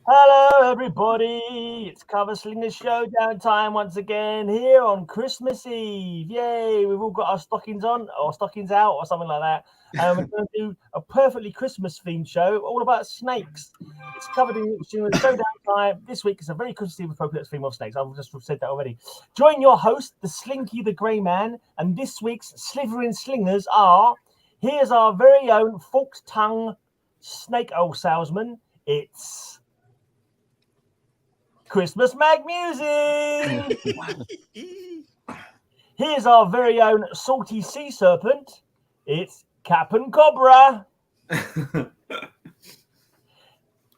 Hello, everybody! It's Slingers Showdown time once again here on Christmas Eve. Yay! We've all got our stockings on, or stockings out, or something like that. And we're going to do a perfectly Christmas-themed show all about snakes. It's covered in Showdown time. This week is a very Christmas-themed appropriate theme of snakes. I've just said that already. Join your host, the Slinky, the Grey Man, and this week's slithering slingers are. Here's our very own forked tongue snake oil salesman. It's Christmas Mag Musings. Here's our very own salty sea serpent. It's CapN Cobra.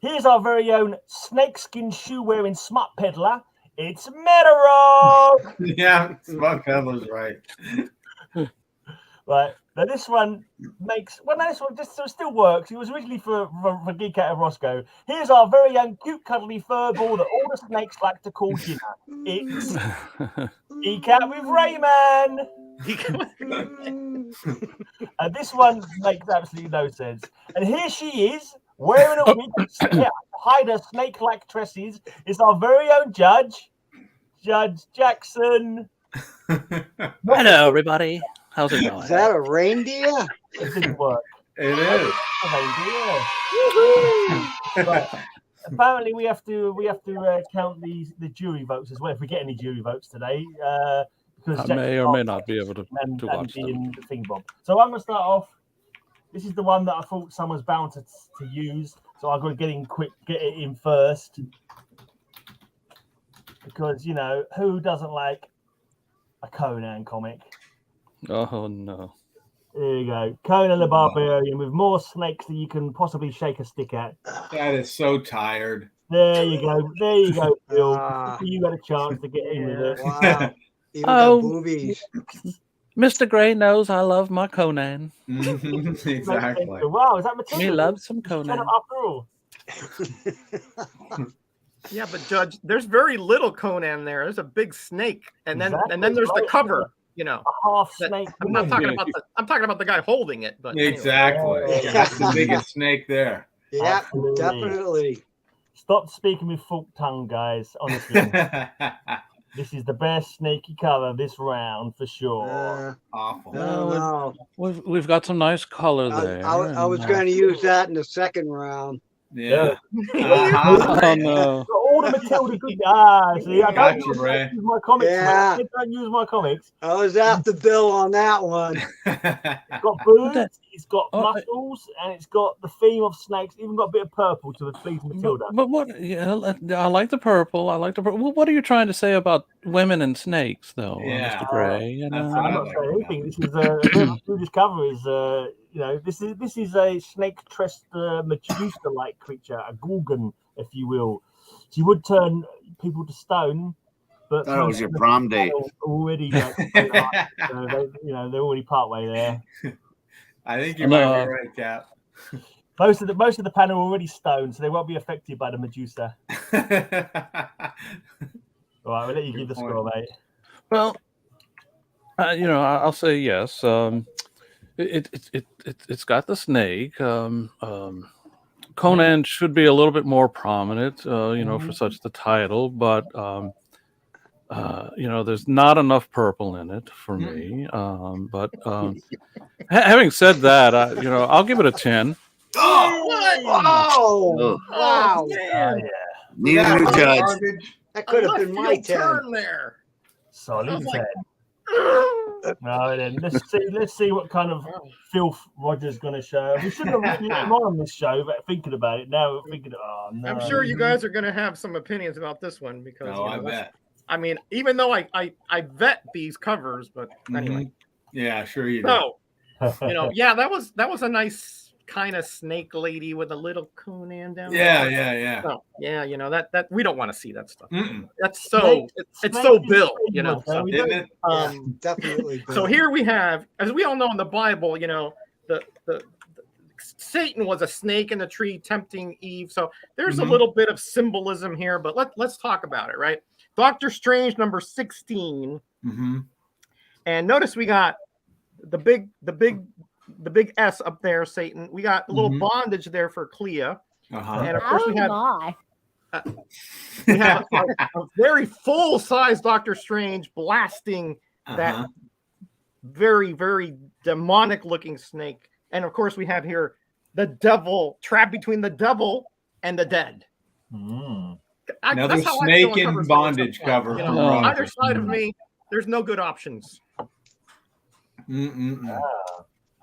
Here's our very own snakeskin shoe wearing smut pedlar. It's Metarog. Yeah, smut pedlar's right. Right. Now this one this one just still works. It was originally for Geek Out of Roscoe. Here's our very young cute cuddly furball that all the snakes like to call dinner. It's Geek Out with Rayman. And this one makes absolutely no sense. And here she is, wearing a wig to hide her snake-like tresses. It's our very own Judge Jackson. Hello, everybody. How's it going? Is that a reindeer? It didn't work. It is. But apparently, we have to count the jury votes as well. If we get any jury votes today, because I may or may not be able to watch them. The thing, Bob. So I'm going to start off. This is the one that I thought someone's bound to use. So I've got to get it in first, because who doesn't like a Conan comic? Oh no! There you go, Conan the Barbarian with more snakes than you can possibly shake a stick at. That is so tired. There you go, Bill. You got a chance to get in with it. Wow. Even got boobies. Mr. Gray knows I love my Conan. Exactly. Wow, is that material? He loves some Conan. After all. Yeah, but Judge, there's very little Conan there. There's a big snake, and then there's the cover. A half snake. I'm not talking about I'm talking about the guy holding it. But exactly. Anyway. That's the biggest snake there. Yeah, Absolutely. definitely. Stop speaking with forked tongue, guys. Honestly, this is the best snaky cover this round for sure. Awful. No. We've got some nice color there. I was going to use that in the second round. Yeah. Oh no! All the Matilda good. See, I don't use my comics. Yeah. I don't use my comics. I was after Bill on that one. It's got boobs, it's got muscles, and it's got the theme of snakes. Even got a bit of purple to please Matilda. But what? Yeah, I like the purple. What are you trying to say about women and snakes, though, Mr. Gray? I'm not saying anything. This is this cover is this is a snake tressed Medusa-like creature, a gorgon, if you will. She would turn people to stone, but thought it was your prom date. Already, they're already part way there. I think you might be right, Cap. Most of the panel are already stoned, so they won't be affected by the Medusa. All right, we'll let you give the score, mate. Well, I'll say yes. It's got the snake. Conan should be a little bit more prominent, for such the title, but there's not enough purple in it for me. But having said that, I'll give it a 10. Oh, wow! Yeah. Need a new judge. That could have been my 10. Turn there. Solid 10. No, then let's see what kind of filth Roger's going to show. We shouldn't have really let him on this show, but thinking about it now, we're thinking, oh no. I'm sure you guys are going to have some opinions about this one because I bet. I mean, even though I vet these covers, but anyway. Yeah, sure you do. So, that was a nice kind of snake lady with a little Conan down there. Yeah. So, that we don't want to see that stuff. Mm-mm. That's so it's so Bill, Isn't it? Definitely. Bill. So here we have, as we all know in the Bible, the Satan was a snake in the tree tempting Eve. So there's a little bit of symbolism here, but let's talk about it, right? Doctor Strange number 16. Mm-hmm. And notice we got the big S up there, Satan. We got a little bondage there for Clea. Uh-huh. And of course we have we have a very full-size Doctor Strange blasting that very, very demonic-looking snake. And of course, we have here the devil trapped between the devil and the dead. Another snake in bondage cover. You know, either side of me, there's no good options.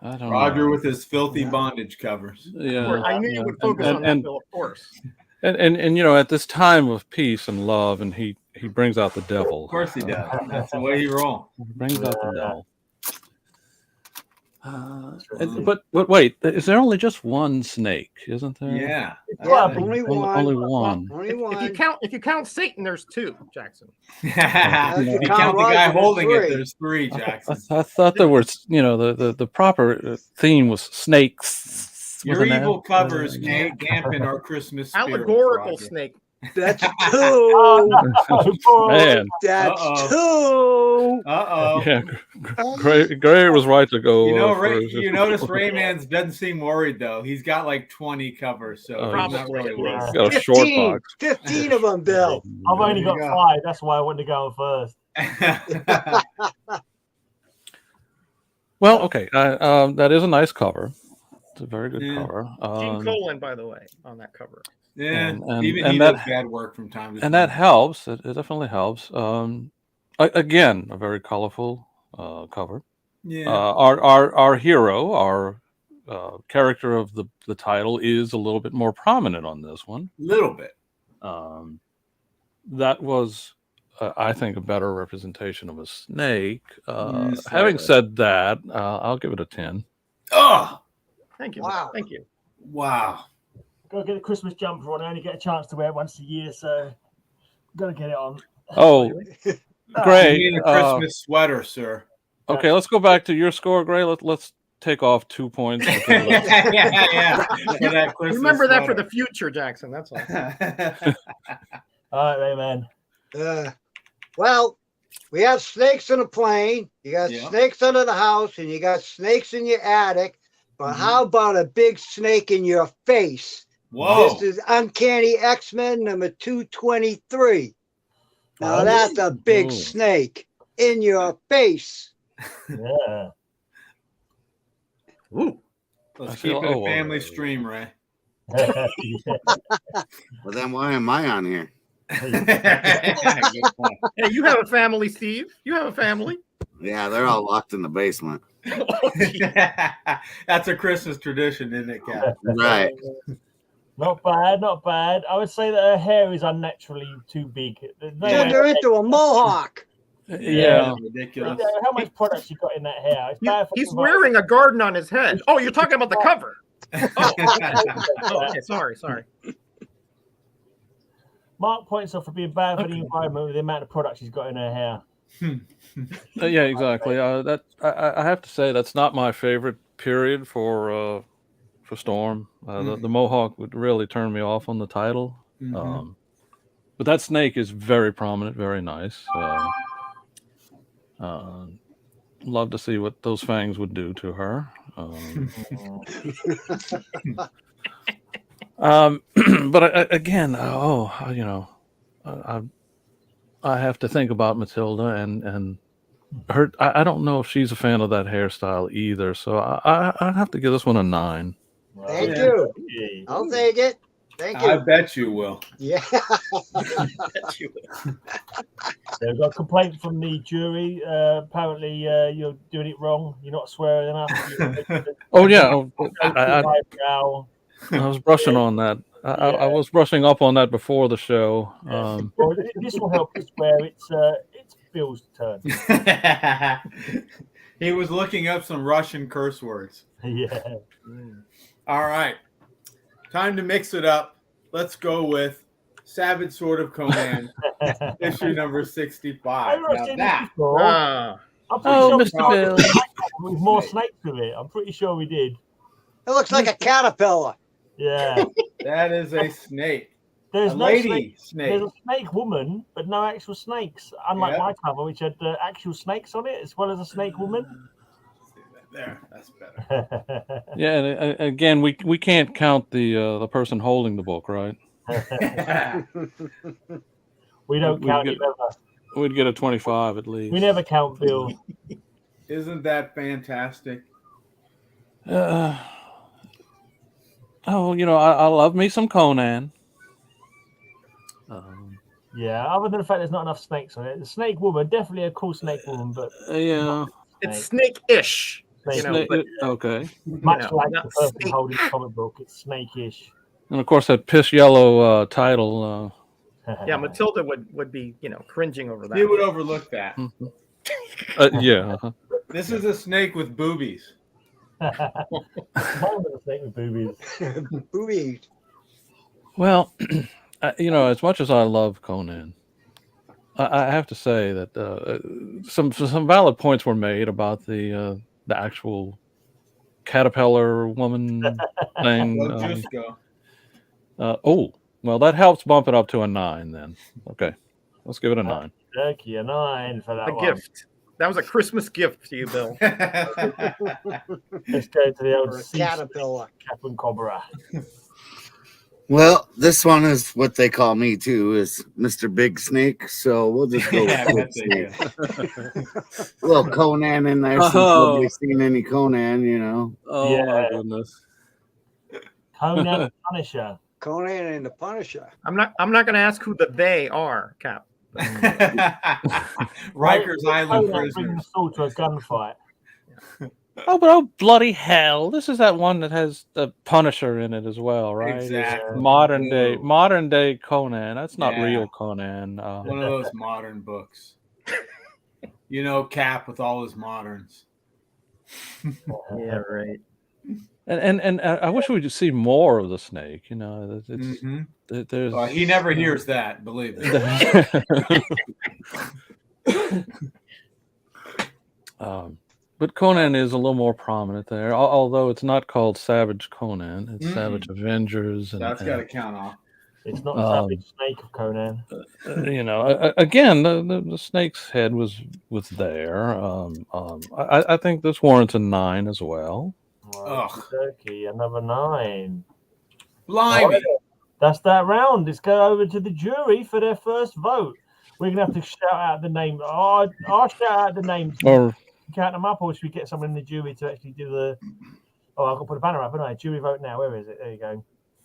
Roger with his filthy bondage covers. Yeah, I knew you would focus on that, Bill, of course. And you know, at this time of peace and love, and he brings out the devil. Of course he does. That's the way he rolls. He brings out the devil. But wait, is there only just one snake? Isn't there? Yeah, only one. Only one. Only one. If you count Satan, there's two, Jackson. If you count the guy holding it, there's three, Jackson. I thought there was, you know, the proper theme was snakes. Your evil covers can't dampen our Christmas spirit. Allegorical snake. That's two. Man. That's two. Yeah, Gray was right to go. You know, you notice Rayman's doesn't seem worried though. He's got like 20 covers, so he's not really worried. He's got a short box. 15 of them, Bill. I've only got 5. That's why I wanted to go first. Well, okay, that is a nice cover. It's a very good cover. Gene Colan, by the way, on that cover. Yeah, and even he does bad work from time to time. And that helps. It definitely helps. Again, a very colorful cover. Yeah. Our hero, our character of the title, is a little bit more prominent on this one. Little bit. That was, I think, a better representation of a snake. Having said that, I'll give it a 10. Oh, thank you. Wow. Thank you. Wow. Go get a Christmas jumper on. I only get a chance to wear it once a year, so gotta get it on. Oh, Gray. You need a Christmas sweater, sir. Okay, let's go back to your score, Gray. Let's take off 2 points. Yeah. Remember that for the future, Jackson. That's all. All right, man. Well, we have snakes in a plane. You got snakes under the house, and you got snakes in your attic. But how about a big snake in your face? Whoa. This is Uncanny X-Men number 223. Now that's a big snake in your face. Yeah. Ooh. Let's keep it a family stream, Ray. Well, then why am I on here? Hey, you have a family, Steve. You have a family. Yeah, they're all locked in the basement. That's a Christmas tradition, isn't it, Cap? Right. Not bad, not bad. I would say that her hair is unnaturally too big. Turned her into a mohawk. Yeah. Ridiculous. How much product she got in that hair? It's bad for He's wearing a garden on his head. Oh, you're talking about the cover. Okay, sorry. Mark points off for being bad for the environment with the amount of product she's got in her hair. Yeah, exactly. That I have to say that's not my favorite period for Storm. The Mohawk would really turn me off on the title. But that snake is very prominent, very nice. Love to see what those fangs would do to her. But again, I have to think about Matilda and her. I don't know if she's a fan of that hairstyle either. So I have to give this one a 9. Thank you. I'll take it. Thank you. I bet you will. Yeah. They've got a complaint from the jury. Apparently, you're doing it wrong. You're not swearing enough. Oh yeah, I was brushing on that. I was brushing up on that before the show. Well, this will help us where it's Bill's turn. He was looking up some Russian curse words. Yeah. All right. Time to mix it up. Let's go with Savage Sword of Conan, issue number 65. I'm Mr. Bill. With more snakes with it. I'm pretty sure we did. It looks like a caterpillar. Yeah. That is a snake. There's a no lady snake. There's a snake woman, but no actual snakes. Unlike my cover, which had actual snakes on it, as well as a snake woman. There, that's better. Yeah, and again, we can't count the person holding the book, right? We don't We'd count get- it ever. We'd get a 25 at least. We never count Bill. Isn't that fantastic? Oh, I love me some Conan. Yeah, other than the fact there's not enough snakes on it. The snake woman, definitely a cool snake woman, but Yeah. It's snake-ish. Snake. Okay. Much like not the person snake. holding the comic book, it's snake-ish. And of course, that piss yellow title. Yeah, Matilda would be, cringing over that. You would overlook that. Yeah. This is a snake with boobies. Snake with boobies. Boobies. Well, as much as I love Conan, I have to say that some valid points were made about the actual caterpillar woman thing. Go just go. Well, that helps bump it up to a 9 then. Okay, let's give it a 9. Turkey, a 9 for that A one. gift. That was a Christmas gift to you, Bill. Let's go to the old Or a sea caterpillar. Cap'n Cobra. Well, this one is what they call me too, is Mr. Big Snake. So we'll just go Yeah, with Big that's it, Snake. A little Conan in there since nobody's seen any Conan, Oh Yeah. my goodness. Conan the Punisher. Conan and the Punisher. I'm not going to ask who the they are, Cap. Rikers Island Conan bringing prisoners. the sword to a gunfight. Oh, bloody hell! This is that one that has the Punisher in it as well, right? Exactly. Modern Ooh. day Conan. That's not Yeah. real Conan. One of those modern books. Cap with all his moderns. Yeah, right. And I wish we could see more of the snake. It's there's Well, he never hears that, believe me. But Conan is a little more prominent there, although it's not called Savage Conan. It's Savage Avengers. And, That's got to count off. It's not the savage snake of Conan. Again, the snake's head was there. I think this warrants a 9 as well. Right, Ugh. Turkey, another 9. Blimey. That's that round. Let's go over to the jury for their first vote. We're gonna have to shout out the name. I'll shout out the names. Or Count them up, or should we get someone in the jury to actually do the? Oh, I've got to put a banner up, haven't I? Jury vote now. Where is it? There you go.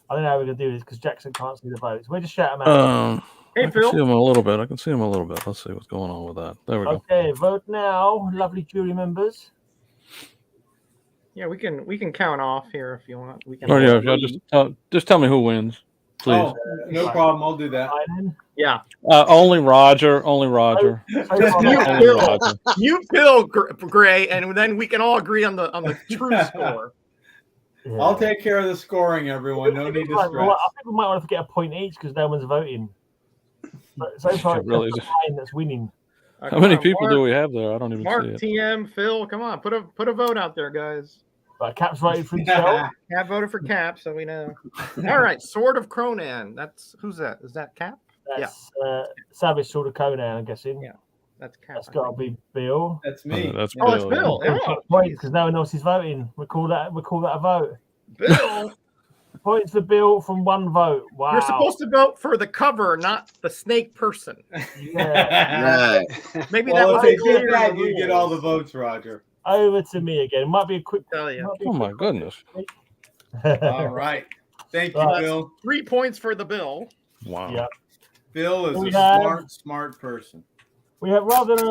I don't know how we're gonna do this because Jackson can't see the votes. We'll just shout them out. Hey, I can Phil. see him a little bit. I can see him a little bit. Let's see what's going on with that. There we go. Okay, vote now, lovely jury members. Yeah, we can count off here if you want. We can. Oh, yeah, just tell me who wins, please. Oh, no problem. I'll do that. Yeah. Only Roger. Only Roger. Just Only mute Bill. Roger. Mute Bill, Gray, and then we can all agree on the true score. Yeah. I'll take care of the scoring, everyone. No need to I stress. think we might want to get a point each because no one's voting. But so far, it's Really just the line that's winning. How many people do we have there? I don't even Mark, see it. TM, Phil, come on, put a vote out there, guys. But Cap's voted for himself. Cap voted for Cap, so we know. All right, Sword of Conan. Who's that? Is that Cap? That's Savage Sword of Conan, I'm guessing. Yeah, that's Cap. That's got to be Bill. That's me. That's Oh, it's Bill. Bill. Yeah. Points because no one else is voting. We call that a vote. Bill. Points for Bill from one vote. Wow. You're supposed to vote for the cover, not the snake person. Yeah. Right. Maybe Well, that if was they did that, you get all the votes, Roger. Over to me again. Might be a quick. Tell you. Oh my goodness! All right. Thank you, Right. Bill. 3 points for the Bill. Wow. Yeah. Bill is We a have- smart person. We have rather than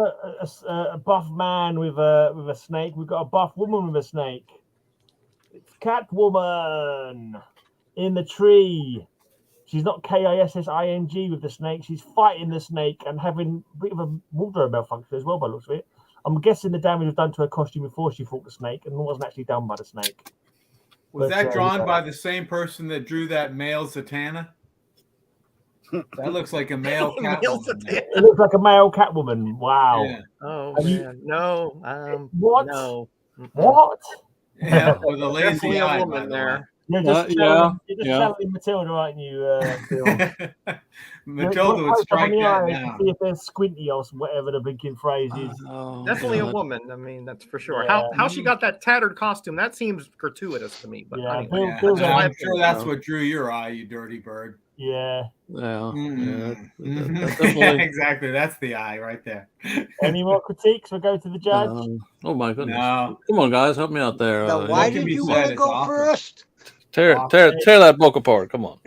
a buff man with a snake, we've got a buff woman with a snake. It's Catwoman in the tree. She's not KISSING with the snake. She's fighting the snake and having a bit of a wardrobe malfunction as well by the looks of it. I'm guessing the damage was done to her costume before she fought the snake and wasn't actually done by the snake. Was But, that drawn by the same person that drew that male Zatanna? That looks like a male Male Catwoman. Zatanna. It looks like a male Catwoman. Wow. Yeah. Oh Have you- man, no. What? No. What? Yeah, with a lazy Definitely a eye. woman there. You're just yeah, channeling yeah. Matilda, aren't you, Bill? Matilda would strike that down. See if they're squinty or whatever the blinking phrase is. Definitely a woman. I mean, that's for sure. How she got that tattered costume? That seems gratuitous to me. But anyway. I'm sure that's what drew your eye, you dirty bird. Yeah. Exactly. That's the eye right there. Any more critiques? We'll go to the judge. Oh my goodness! No. Come on, guys, help me out there. Now, why did you want to go first? Tear that book apart. Come on.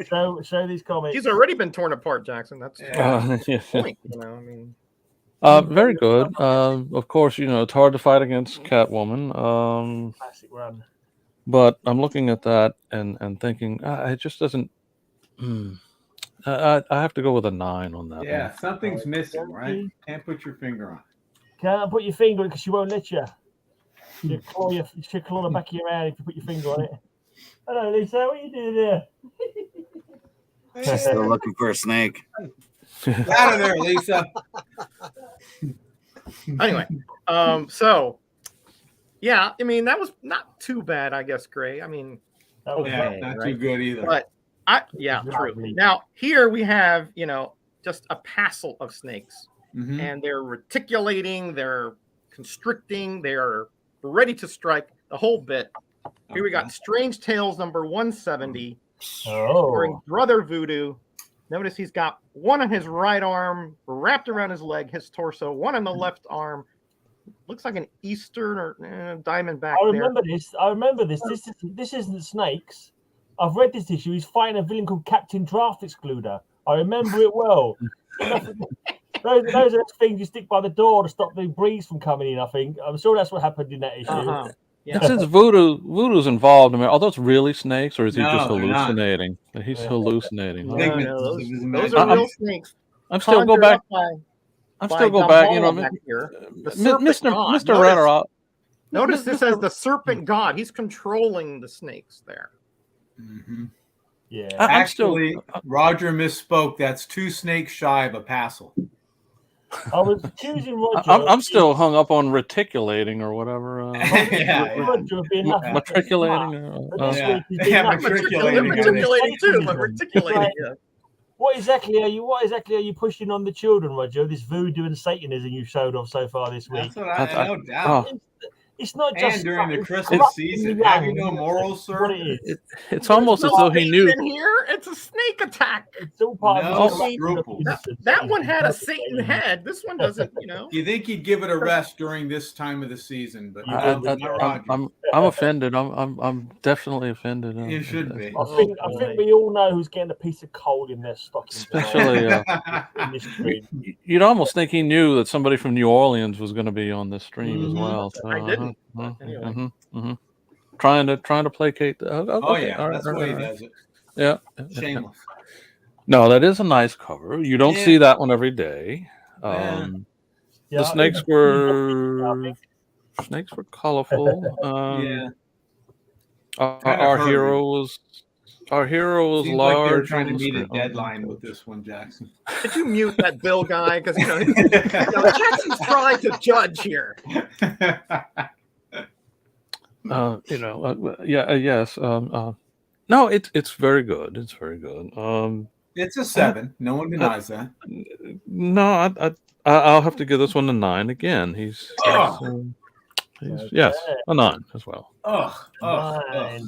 Show these comics. He's already been torn apart, Jackson. That's the point. You know, I mean. Very good. Of course, it's hard to fight against Catwoman. Classic run. But I'm looking at that and thinking, it just doesn't. I have to go with a 9 on that. Yeah, one. something's missing, right? Can't put your finger on it. Can't put your finger on it because she won't let you. She'll claw the back of your hand if you put your finger on it. Hello, Lisa. What are you doing there? Still looking for a snake. Out of there, Lisa. Anyway, so yeah, I mean that was not too bad, I guess, Gray. I mean, okay, not too good either. But true. Now here we have just a passel of snakes, and they're reticulating, they're constricting, they're ready to strike the whole bit. Here we got Strange Tales number 170, starring Brother Voodoo. Notice he's got one on his right arm wrapped around his leg, his torso, one on the left arm. Looks like an Eastern or diamond back I remember this. This isn't snakes. I've read this issue. He's fighting a villain called Captain Draft Excluder. I remember it well. Those are the things you stick by the door to stop the breeze from coming in, I think. I'm sure that's what happened in that issue. Yeah. And since Voodoo's involved, I mean, are those really snakes, or is he just hallucinating? He's hallucinating. Those are real snakes. I'm still go back. Mr. Renner. Notice this as the serpent god. He's controlling the snakes there. Yeah. Actually, Roger misspoke. That's 2 snakes shy of a passel. I was choosing Roger. I'm still hung up on reticulating or whatever. Matriculating. Matriculating too, but reticulating. What exactly are you pushing on the children, Roger? This voodoo and Satanism you showed off so far this week. That's what I no doubt. It's not just and during the Christmas season. Have you no morals, sir? It's almost as though he knew. In here, it's a snake attack. It's all part of that one had a Satan head. This one doesn't. You think he'd give it a rest during this time of the season? But I'm offended. I'm definitely offended. You should be. I think we all know who's getting a piece of coal in their stocking. Especially, you'd almost think he knew that somebody from New Orleans was going to be on this stream as well. So, I didn't. Trying to placate. That's the way he does it. Yeah, shameless. No, that is a nice cover. You don't see that one every day. The snakes were colorful. Our hero was Seems large. Like they're trying to meet a deadline with this one, Jackson. Did you mute that Bill guy? Because Jackson's trying to judge here. Yes. No, it's very good. It's very good. It's a 7. No one denies that. No, I'll have to give this one a 9 again. He's a 9 as well. 9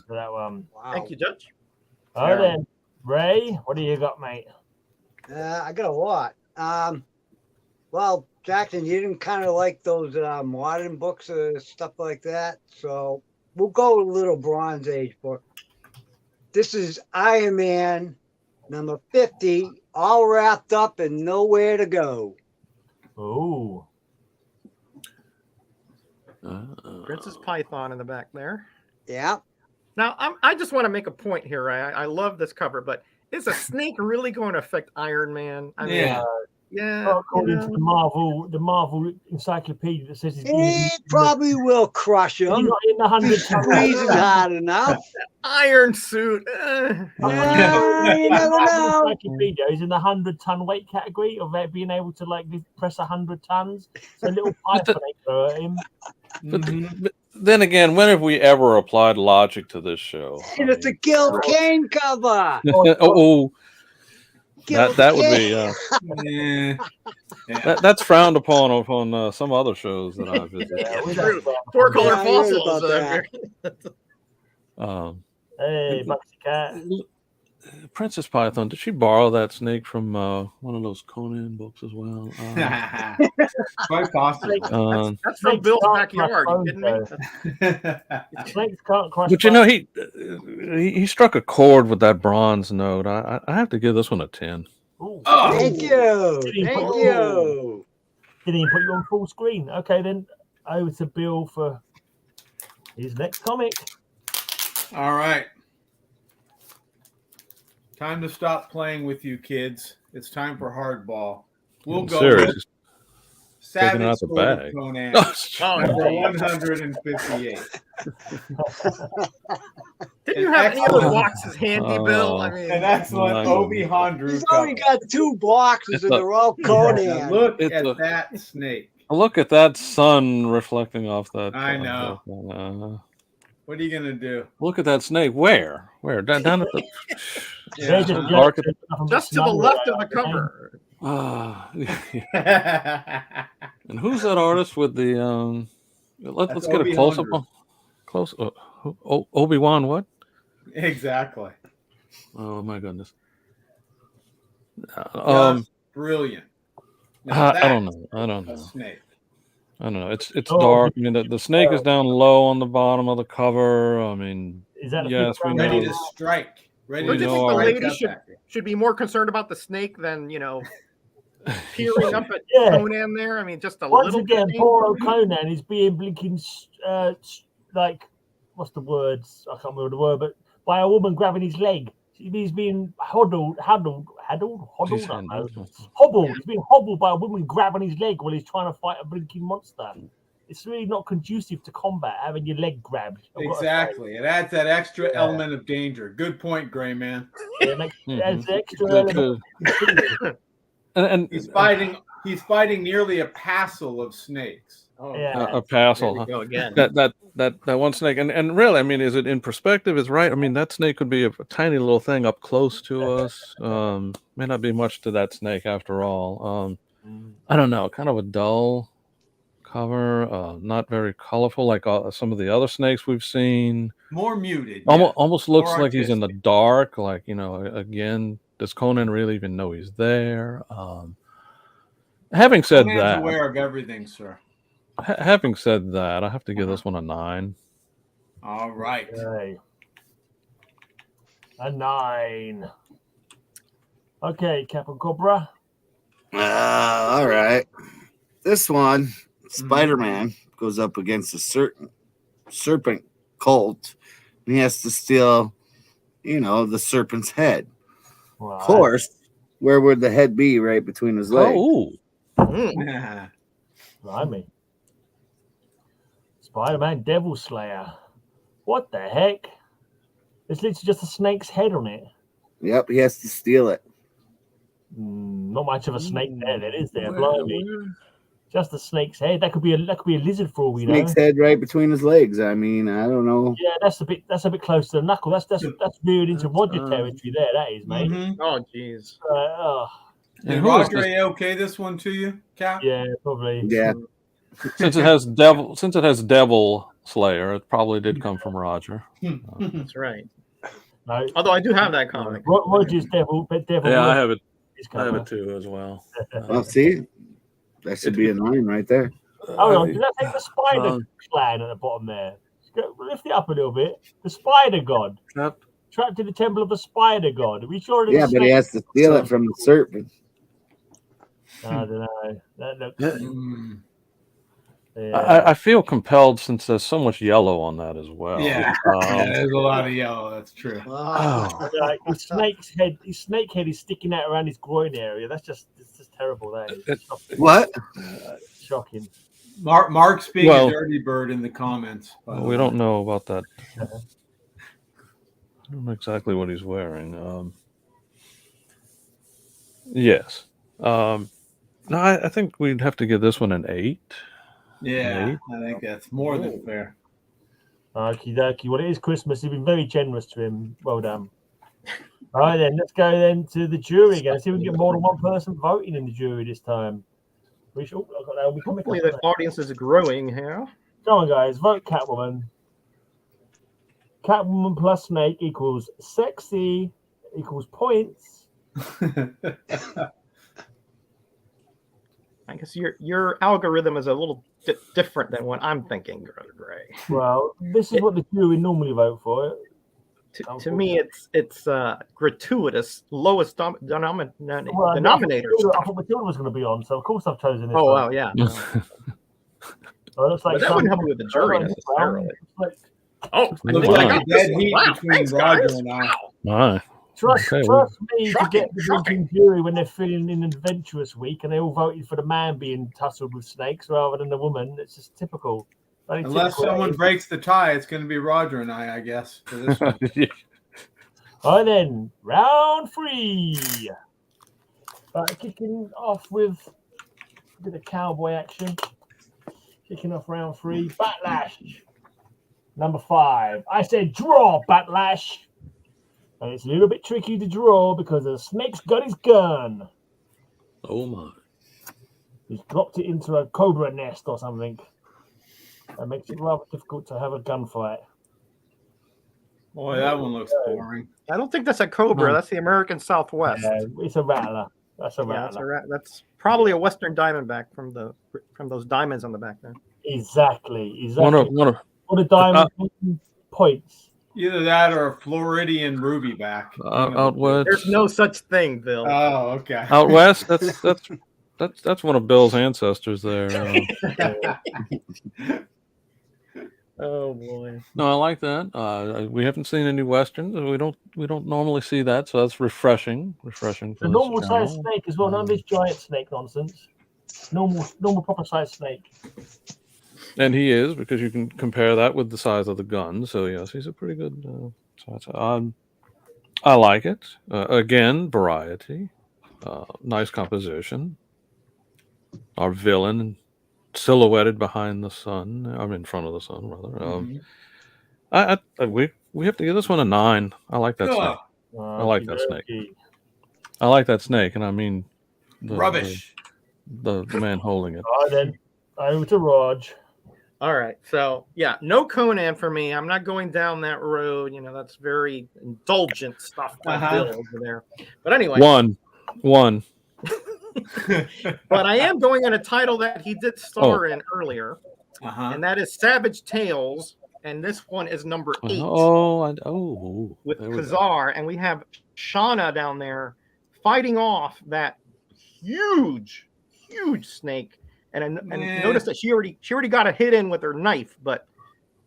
for that one. Wow. Thank you, Judge. All right, then, Ray, what do you got, mate? I got a lot. Well, Jackson, you didn't kind of like those modern books or stuff like that, so we'll go with a little Bronze Age book. This is Iron Man number 50, all wrapped up and nowhere to go. Oh. Princess Python in the back there. Yeah. Now, I just want to make a point here, Ray. I love this cover, but is a snake really going to affect Iron Man? I mean, Well, according to the Marvel encyclopedia that says it probably will crush him. He's not in the 100-ton squeezing hard enough. Iron suit. You never know. Encyclopedia is in the 100-ton weight category of being able to press 100 tons. So a little python ain't hurt him. But then again, when have we ever applied logic to this show? And it's a Gil Kane cover. That would be Yeah. that's frowned upon some other shows that I visit. Yeah, we True. don't- Four-color Yeah, I heard fossils. about that. Hey, Buxy Cat. Princess Python, did she borrow that snake from one of those Conan books as well? Quite possibly. That's from Snakes Bill's can't backyard. crush You kidding me? Snakes can't crush. But you know, bones. he struck a chord with that bronze note. I have to give this one a 10. Ooh. Oh. Thank you. Didn't Thank put- you. Didn't even put you on full screen. Okay, then over to Bill for his next comic. All right. Time to stop playing with you kids. It's time for hardball. We'll go Serious. with Taking it Savage out the Sword of bag. Conan. Oh, Number geez. 158. Didn't you have any other boxes handy, Bill? I Oh. mean, An excellent Nice. Obi-Wan Drew He's only cover. got 2 boxes It's and a- they're all Now Conan. look It's at a- that snake. Look at that sun reflecting off that. I know. What are you gonna do? Look at that snake. Where? Down at the. They're just Yeah. Dark at nothing but just to the snow left of around, the cover. And who's that artist with the let's That's get a Obi-Wan close up Drew. on close Obi-Wan what? Exactly. Oh my goodness. Just brilliant. Now I don't that's know. I don't a know. snake. I don't know. It's Oh, dark. I mean the snake is down low on the bottom of the cover. I mean Is that the yes, we big Ready know. to strike. Ready We to know our- strike Lady up should- at you. Should be more concerned about the snake than peering up at Yeah. Conan there. I mean, just a Once little again, bit. poor old Conan is being blinking, like, what's the words? I can't remember the word, but by a woman grabbing his leg. He's being hobbled. I don't know. Hobbled. He's being hobbled by a woman grabbing his leg while he's trying to fight a blinking monster. It's really not conducive to combat having your leg grabbed. I've got to say. Exactly. It adds that extra Yeah. element of danger. Good point, Gray Man. It makes it adds the extra Good, element. and He's fighting nearly a passel of snakes. Oh, Yeah. a passel. there we go again. That one snake, and really, I mean, is it in perspective? Is right. I mean, that snake could be a tiny little thing up close to us. May not be much to that snake after all. I don't know. Kind of a dull cover. Not very colorful like some of the other snakes we've seen. More muted. Almost looks More like he's in the artistic. dark. Like again, does Conan really even know he's there? Having said Conan's that, aware of everything, sir. having said that, I have to give this one a 9. All right. Okay. A 9. Okay, Captain Cobra. All right. This one, Spider-Man goes up against a certain serpent cult. And he has to steal, the serpent's head. Right. Of course, where would the head be? Right between his legs. Oh, Blimey. Spider-Man Devil Slayer. What the heck? It's literally just a snake's head on it. Yep, he has to steal it. Not much of a snake there, then, is there? Blimey. Just a snake's head. That could be a lizard for all we know. Snake's head right between his legs. I mean, I don't know. Yeah, that's a bit close to the knuckle. That's veered into Roger territory there. That is, mate. Mhm. Oh, jeez. Did And who is Roger this? A okay this one to you, Cap? yeah, probably. Yeah. Since it has Devil Slayer, it probably did come from Roger. That's right. No, Although I do have that comic. Roger's devil, but devil. Yeah, I Roger have it. is I have cover. it too as well. Well, see, that should be a 9 right there. Hold on, did I take the spider clan at the bottom there? Lift it up a little bit. The spider god. Yep. Trapped in the temple of the spider god. Are we sure? Yeah, but he has to steal it from the serpent. I don't know. That looks. Mm. Yeah. I feel compelled since there's so much yellow on that as well. Yeah. Yeah, there's a lot of yellow. That's true. Oh. Like, his snake head is sticking out around his groin area. It's just terrible. That is What? shocking. Mark's being Well- a dirty bird in the comments. by the We way. don't know about that. I don't know exactly what he's wearing. Yes. No, I think we'd have to give this one an 8. Yeah, Maybe. I think that's more than fair. Okie dokie. Well, it is Christmas. You've been very generous to him. Well done. All right, then let's go then to the jury again. See if we can get more than one person voting in the jury this time. We should. Hopefully, the audience is growing here. Come on, guys, vote Catwoman. Catwoman plus snake equals sexy equals points. I guess your algorithm is a little different than what I'm thinking, Gray. Well, this is what the jury normally vote for. To me, it's gratuitous, lowest denominator. I thought Matilda was going to be on, so of course I've chosen this. Oh, one. well, yeah. So it looks like that wouldn't help you with the jury necessarily. Oh, looks like a dead heat between Roger and I. My. Trust me to get the drinking jury when they're feeling an adventurous week, and they all voted for the man being tussled with snakes rather than the woman. It's just typical. Unless someone breaks the tie, it's going to be Roger and I guess, for this one. All right, then. Round 3. Kicking off with a bit of cowboy action. Kicking off round 3. Backlash. Number 5. I said draw, Backlash. And it's a little bit tricky to draw because the snake's got his gun. Oh, my. He's dropped it into a cobra nest or something. That makes it rather difficult to have a gunfight. Boy, that one looks boring. I don't think that's a cobra. That's the American Southwest. Yeah, it's a rattler. That's a rattler. That's probably a Western diamondback from those diamonds on the back there. Exactly. One of the diamond points. Either that or a Floridian rubyback. Out west. There's no such thing, Bill. Oh, okay. Out west. That's one of Bill's ancestors there. Oh boy. No, I like that. We haven't seen any westerns. We don't normally see that, so that's refreshing. Refreshing. The normal sized snake as well. None of this giant snake nonsense. Normal proper sized snake. And he is, because you can compare that with the size of the gun. So yes, he's a pretty good. I like it. Again, variety. Nice composition. Our villain silhouetted behind the sun. I'm in front of the sun, rather. We have to give this one a 9. I like that snake. I like that snake. I like that snake, and I mean rubbish. The man holding it. All right, then over to Raj. All right, so yeah, no Conan for me. I'm not going down that road. That's very indulgent stuff by Bill over there. But anyway, one. But I am going on a title that he did star in earlier, and that is Savage Tales, and this one is number 8. With Khazar, and we have Shauna down there fighting off that huge snake, and notice that she already got a hit in with her knife, but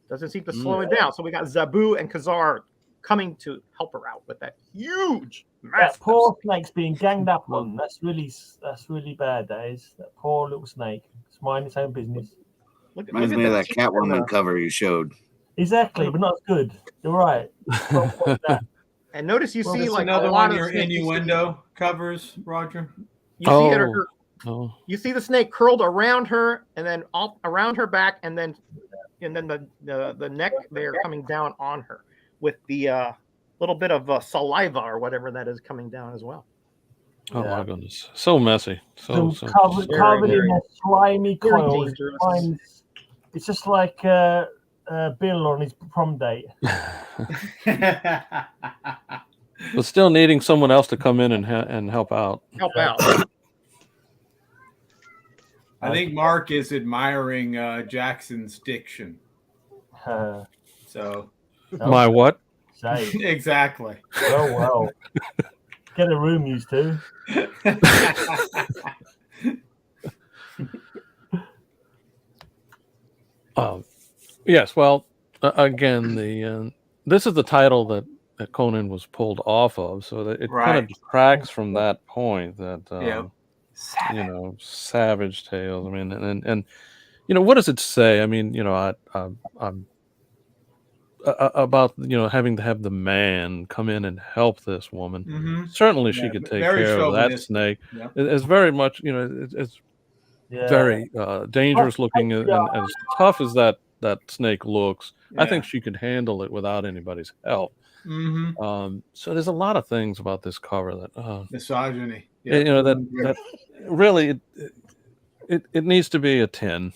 doesn't seem to slow it down. So we got Zabu and Khazar coming to help her out with that huge. That poor snake's being ganged up on. That's really bad. That is. That poor little snake. It's minding its own business. Reminds me of that Catwoman cover you showed. Exactly, but not as good. You're right. And notice you see like another a lot one of of your innuendo covers, Roger. You see the snake curled around her, and then all around her back, and then the neck there coming down on her with the little bit of saliva or whatever that is coming down as well. Oh my goodness, so messy, so covered in that slimy coils. It's just like Bill on his prom date. But still needing someone else to come in and help out. I think Mark is admiring Jackson's diction. My what? Say. Exactly. Oh well. Get a room used to. Yes. Well, again, this is the title that Conan was pulled off of, so that it kind of detracts from that point. That Savage Tales. I mean, and what does it say? I mean, I'm about having to have the man come in and help this woman. Mm-hmm. Certainly, she could take care of that snake. Yeah. It's very much, it's very dangerous looking, and as tough as that snake looks, I think she could handle it without anybody's help. So there's a lot of things about this cover that misogyny. that really it needs to be a 10.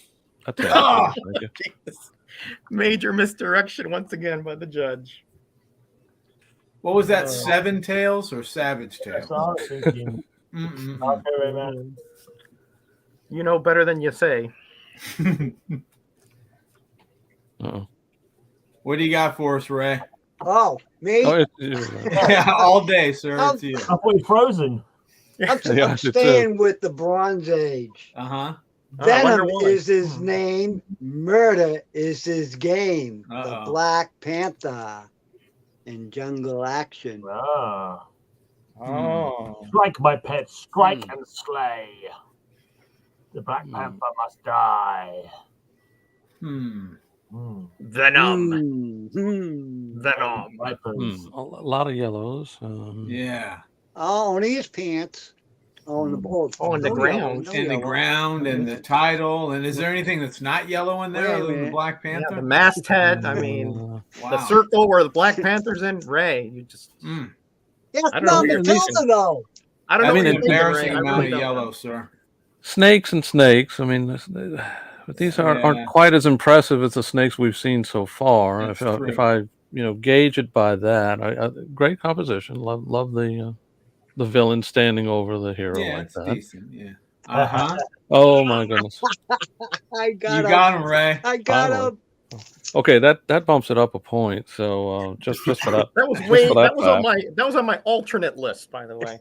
A 10. Oh, major misdirection once again by the judge. What was that? Seven Tails or Savage Tails? That's what I was thinking. Okay, Rayman. You know better than you say. What do you got for us, Ray? Oh, me? Yeah, all day, sir. It's you. I thought frozen. I'm staying with the Bronze Age. Venom is his name. Murder is his game. The Black Panther in Jungle Action. Strike, my pet. Strike and slay. The Black Panther must die. Venom. Venom. A lot of yellows. Yeah. Oh, on his pants. Oh, on the board. Oh, in the ground. In the ground and the title. And is there anything that's not yellow in there other than the Black Panther? Yeah, the masthead. I mean, the circle where the Black Panther's in. Ray, you just. Yeah, I don't know what you're thinking. though. I don't know. I mean, what an you're embarrassing thinking, Ray. amount I of really yellow, don't. sir. Snakes and snakes. I mean, but these aren't quite as impressive as the snakes we've seen so far. If I gauge it by that, great composition. Love the villain standing over the hero like that. Decent, yeah. Oh my goodness! I got you got him, Ray. I got him. Okay, that bumps it up a point. So just for that. That was way. That was on my alternate list, by the way.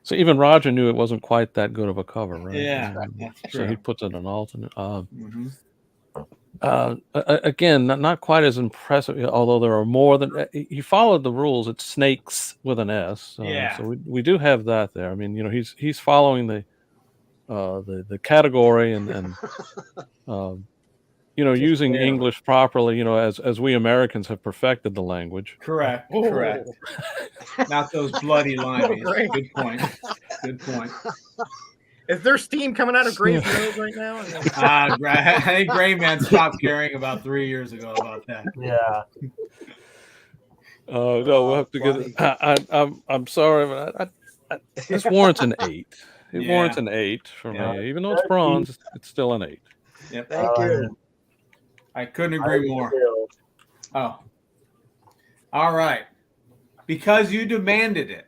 So even Roger knew it wasn't quite that good of a cover, right? Yeah, that's true. So he puts it an alternate. Again, not quite as impressive, although there are more than he followed the rules. It's snakes with an S. So we do have that there. I mean, he's following the category and using English properly. As we Americans have perfected the language. Correct. Not those bloody limeys. Good point. Good point. Is there steam coming out of Gray's nose right now? I think Grayman stopped caring about 3 years ago about that. Yeah. No, we'll have to get it. I'm sorry, but this warrants an 8. It warrants an 8 for me. Even though it's bronze, it's still an 8. Yep. Thank you. I couldn't agree more. Oh. All right. Because you demanded it.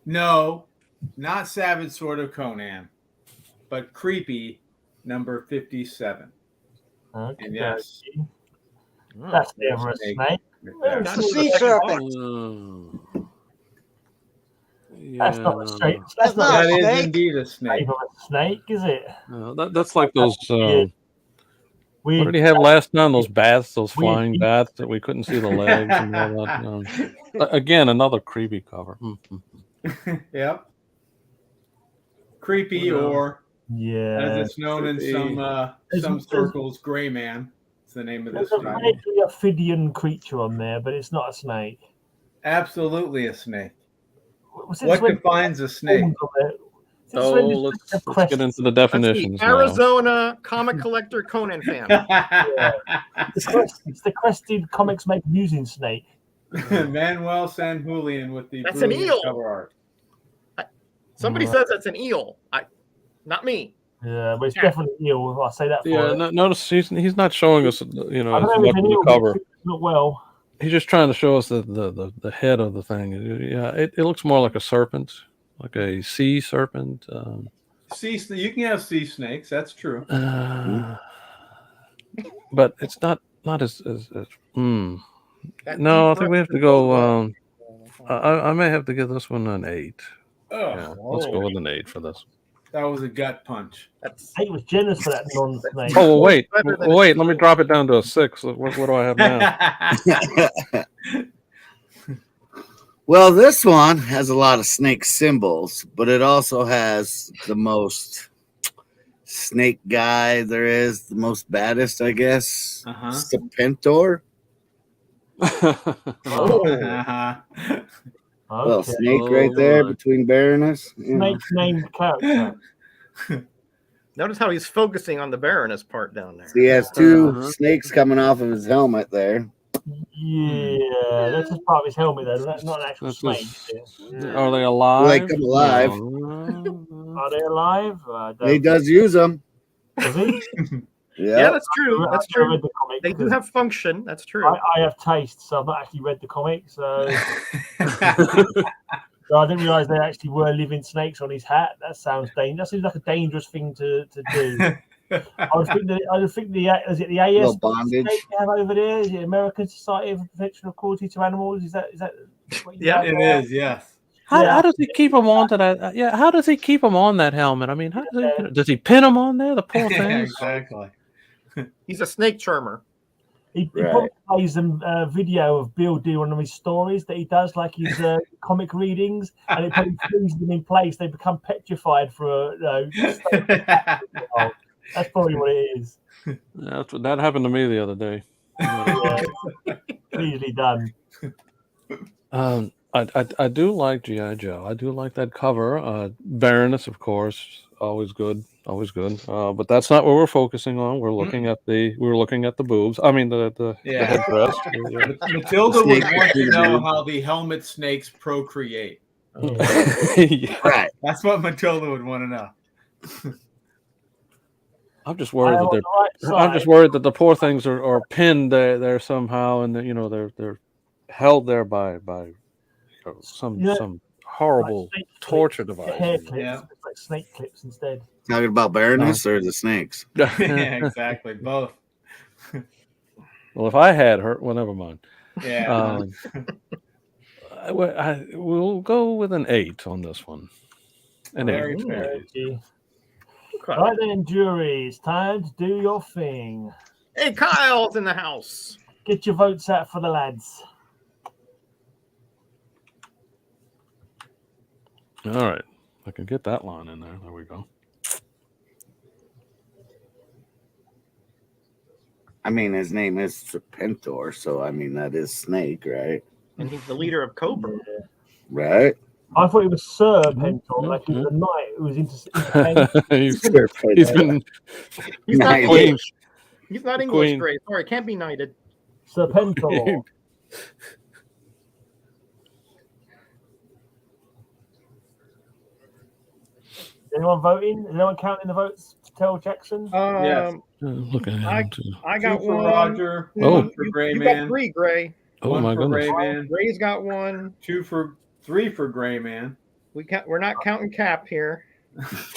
No, not Savage Sword of Conan, but Creepy number 57. Okay. And yes. That's never a snake. It's a sea serpent. That's not a snake. That's not not That a is snake. indeed a a snake. snake, is it? That's like those. We What did he have last time? Those bats, those flying bats that we couldn't see the legs and all that. Again, another creepy cover. Yep. Creepy, or yeah, as it's known in some circles, Gray Man. It's the name of this there's a title. vaguely ophidian creature on there, but it's not a snake. Absolutely a snake. Was it What when- defines a snake? Let's get into the definitions now. Arizona comic collector Conan fan. It's the crested comics make musing snake. Manuel San Julian with the That's an brilliant eel. cover art. Somebody says that's an eel. Not me. Yeah, but it's definitely eel. I'll say that for Yeah, it. notice he's not showing us, I as don't know much if of it's an the eel, cover. but it's not well. He's just trying to show us the head of the thing. Yeah, it looks more like a serpent, like a sea serpent. You can have sea snakes. That's true. But it's not as No, I think we have to go. I may have to give this one an 8. Yeah, let's go with an 8 for this. That was a gut punch. He was generous for that non-snake. Oh, wait. Let me drop it down to a 6. What do I have now? Well, this one has a lot of snake symbols, but it also has the most snake guy there is, the most baddest, I guess. Serpentor. Well, snake right there between Baroness. Snake named character. Notice how he's focusing on the Baroness part down there. So he has two snakes coming off of his helmet there. Yeah, that's just part of his helmet, though. That's not an actual That's snake. just- is it? Are they alive? Like them alive. No. Are they alive? He does use them. Does he? Yeah, that's true. I've That's never true. read the comic They do because have function. That's true. I have taste, so I've not actually read the comic. So, so I didn't realize they actually were living snakes on his hat. That sounds dangerous. That seems like a dangerous thing to do. I would think the is it the Little AS bondage. snake they have over there? Is it American Society of Protection of Cruelty to Animals? Is that what you Yeah, have It there? is, yes. How does he keep him on to that? Yeah, how does he keep him on that helmet? I mean, does he pin him on there? The poor Yeah, things. exactly. He's a snake charmer. He Right. probably plays them video of Bill doing one of his stories that he does, like his comic readings, and it probably freezes them in place. They become petrified for that's probably what it is. Yeah, that happened to me the other day. Yeah. Easily done. I do like G.I. Joe. I do like that cover. Baroness, of course, always good. But that's not what we're focusing on. We're looking at the boobs. I mean the Yeah. headdress. Yeah. Matilda would Snake want to know dude. how the helmet snakes procreate. Yeah. Right. That's what Matilda would want to know. I'm just worried that I'm I'm just worried that the poor things are pinned there somehow, and they're held there by some horrible torture device. Hair clips, Yeah. it's like snake clips instead. Talking about Baroness or the snakes? Yeah, exactly. Both. Well, if I had her, well, never mind. Yeah. We'll go with an 8 on this one. An 8. Very fair. Okay. Right then, jury, it's time to do your thing. Hey, Kyle's in the house. Get your votes out for the lads. All right, I can get that line in there. There we go. I mean, his name is Serpentor, so I mean that is snake, right? And he's the leader of Cobra. Right? I thought it was Serpent, like he was a knight who was into he's been He's not Knighted. English. He's not English, Queen. Gray. Sorry, can't be knighted. Serpentor. Anyone voting? Is anyone counting the votes to tell Jackson? Yes. look at him. I got 2 for one. Roger. Oh. 1 for You Gray got Man. 3, Gray. Oh 1 my for goodness. Gray Man. Gray's got 1. 3 for Gray Man. We're not counting Cap here.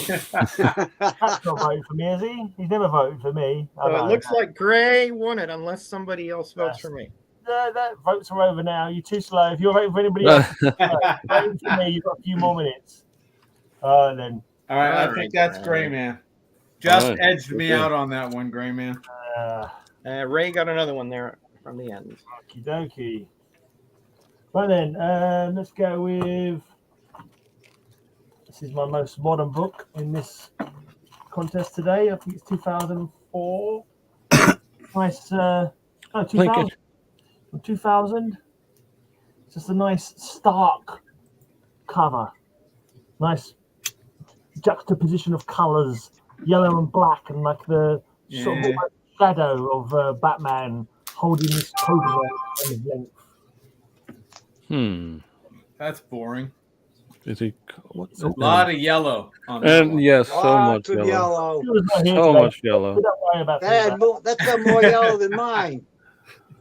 That's not voting for me, is he? He's never voted for me. So it looks like Gray won it unless somebody else votes for me. that votes are over now. You're too slow. If you're voting for anybody else, voting for me, you've got a few more minutes. Then. All right, I All think right, that's Gray Man. Just All right. edged me Okay. out on that one, Gray Man. Ray got another one there from the end. Okie dokie. Right then, let's go with. This is my most modern book in this contest today. I think it's 2004. Nice. No, 2000. 2000. It's just a nice stark cover. Nice juxtaposition of colours, yellow and black, and like the sort of shadow of Batman holding this cobra on his length. That's boring. Is he? What's A lot of yellow on that And one. yes, so Lots much of yellow. yellow. He was not here So today. much yellow. Don't worry about that. That's got more yellow than mine.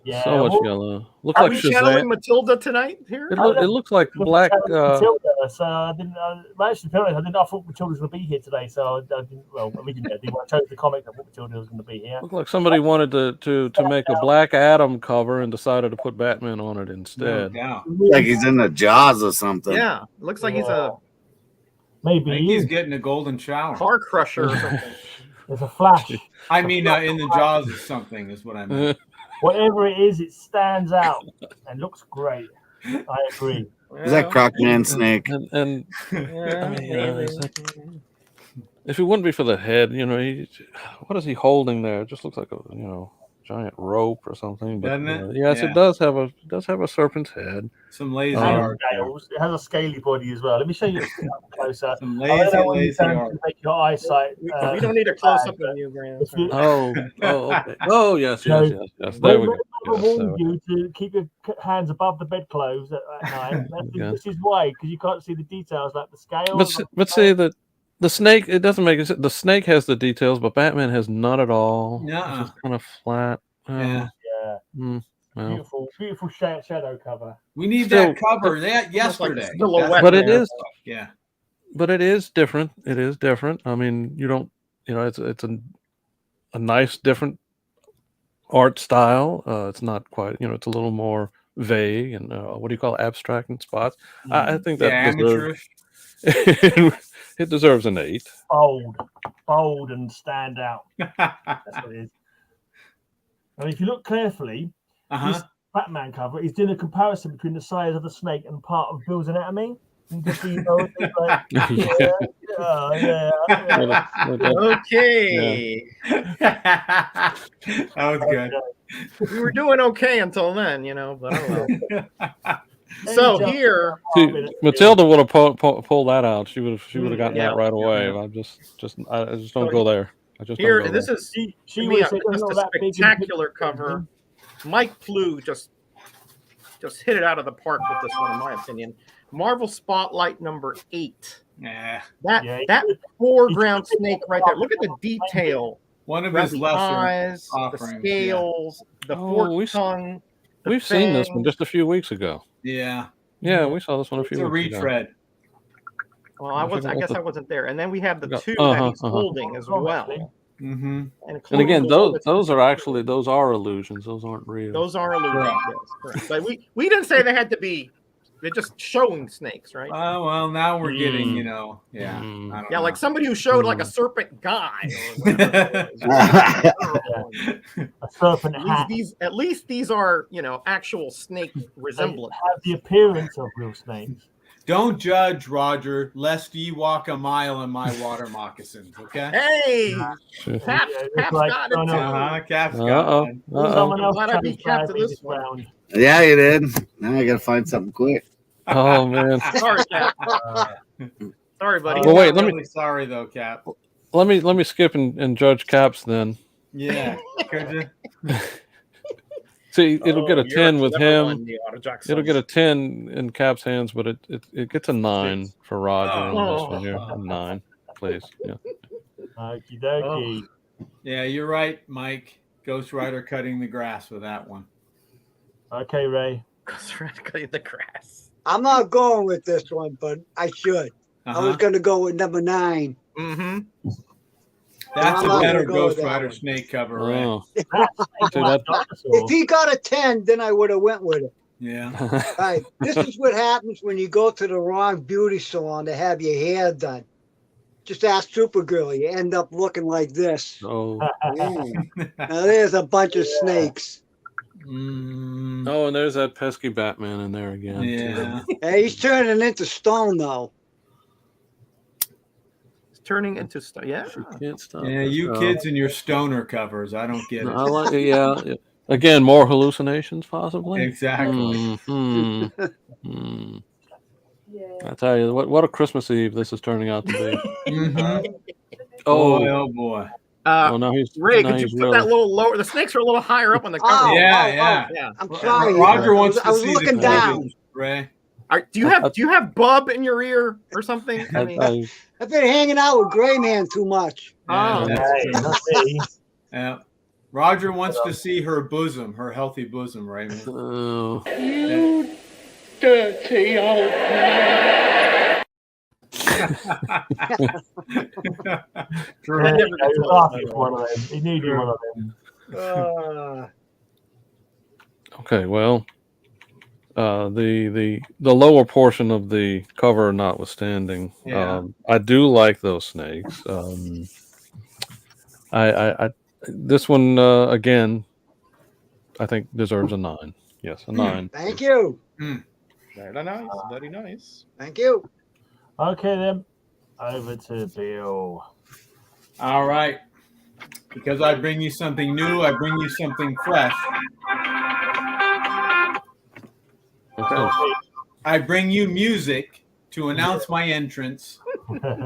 Yeah, So much well, yellow. Looks Are like we channeling Shazam. Matilda tonight here? It looks like black. Matilda, so I didn't. Actually, I thought Matilda was going to be here today, so I didn't. Well, originally I did. When I chose the comic, I thought Matilda was going to be here. Looked like somebody wanted to make a Black Adam cover and decided to put Batman on it No instead. doubt. Like he's in the jaws or something. Yeah, looks like he's a Maybe I think he he's is. getting a golden shower. car crusher or something. There's a flash. I mean, in the jaws of something is what I meant. Whatever it is, it stands out and looks great. I agree. Is that Crocman snake? And Yeah, I mean, maybe. it's like- if it wouldn't be for the head, what is he holding there? It just looks like a giant rope or something. But Doesn't it? yes, Yeah. it does have a serpent's head. Some lazy Oh. And art. scales. It has a scaly body as well. Let me show you up closer. Some I don't lazy, know what you've lazy done art. to make your eyesight. We don't need a close up of you, Graham. if you- Oh, okay. Oh, yes. No. There we go. guess. warned you to keep your hands above the bedclothes at night. This is why, because you can't see the details like the scales. But see that the snake, it doesn't make it. The snake has the details, but Batman has none at all. Nuh-uh. It's just kind of flat. Yeah. Well, Beautiful shadow cover. We need that cover that yesterday. But it is. Yeah. But it is different. It is different. I mean, you don't. It's a nice different art style. It's not quite. It's a little more vague and what do you call it? Abstract in spots. I think that amateurish. It deserves an 8. Bold and stand out. That's what it is. And if you look carefully, this Batman cover is doing a comparison between the size of the snake and part of Bill's anatomy. You can see Okay. That was good. We were doing okay until then, but I don't know. So here, Matilda would have pulled that out. She would have gotten that right away. I just don't go there. I just here. Don't go This there. is just a spectacular cover. Mike Flew just hit it out of the park with this one, in my opinion. Marvel Spotlight number 8. Yeah. That foreground snake right there. Look at the detail. One of his lesser eyes, the scales, the forked tongue. We've seen this one just a few weeks ago. Yeah. Yeah, we saw this one a few weeks ago. retread. Well, I guess I wasn't there. And then we have the two that he's holding as well. Mm-hmm. And again, those are illusions. Those aren't real. Those are illusions. Yes, correct. But we didn't say they had to be. They're just showing snakes, right? Well, now we're getting, Yeah, like somebody who showed like a serpent guy. A serpent hat. At least these are, actual snake resemblance. They have the appearance of real snakes. Don't judge, Roger, lest ye walk a mile in my water moccasins, okay? Hey! Cap's got it too. Cap's got it. Someone else Glad I beat Cap to this round. Yeah, you did. Now I gotta find something quick. Oh man. Sorry, Cap. Sorry, buddy. Well, wait. Sorry though, Cap. Let me skip and judge Caps then. Yeah. Could you? See, it'll get a 10 with him. It'll get a 10 in Cap's hands, but it gets a 9 for Roger on this one here. A 9, please. Yeah. Okie dokie. Yeah, you're right, Mike. Ghost Rider cutting the grass with that one. Okay, Ray. Ghost Rider cutting the grass. I'm not going with this one, but I should. I was going to go with number 9. Mm-hmm. That's a better Ghost Rider snake cover, right? Oh. If he got a 10, then I would have went with it. Yeah. All right. This is what happens when you go to the wrong beauty salon to have your hair done. Just ask Supergirl. You end up looking like this. Oh. Now there's a bunch of snakes. Oh, and there's that pesky Batman in there again. Yeah. Hey, he's turning into stone, though. Turning into stuff. Yeah. Can't stop. Yeah, you kids and your stoner covers. I don't get it. I like it. Yeah. Again, more hallucinations, possibly. Exactly. I tell you, what a Christmas Eve this is turning out to be. Mm-hmm. Oh boy. No, he's Ray, could you put that a little lower? The snakes are a little higher up on the cover. Yeah. I'm sorry. Roger wants to see I was looking down. Ray. Do you have Bub in your ear or something? I mean, I've been hanging out with Gray Man too much. Yeah. Roger wants to see her bosom, her healthy bosom, Raymond. Oh. You dirty old man. He needed one of them. Okay, well, the lower portion of the cover notwithstanding, I do like those snakes. I this one again, I think deserves a 9. Yes, a 9. Thank you. very nice. Very nice. Thank you. Okay, then. Over to Bill. All right. Because I bring you something new, I bring you something fresh. Okay. I bring you music to announce my entrance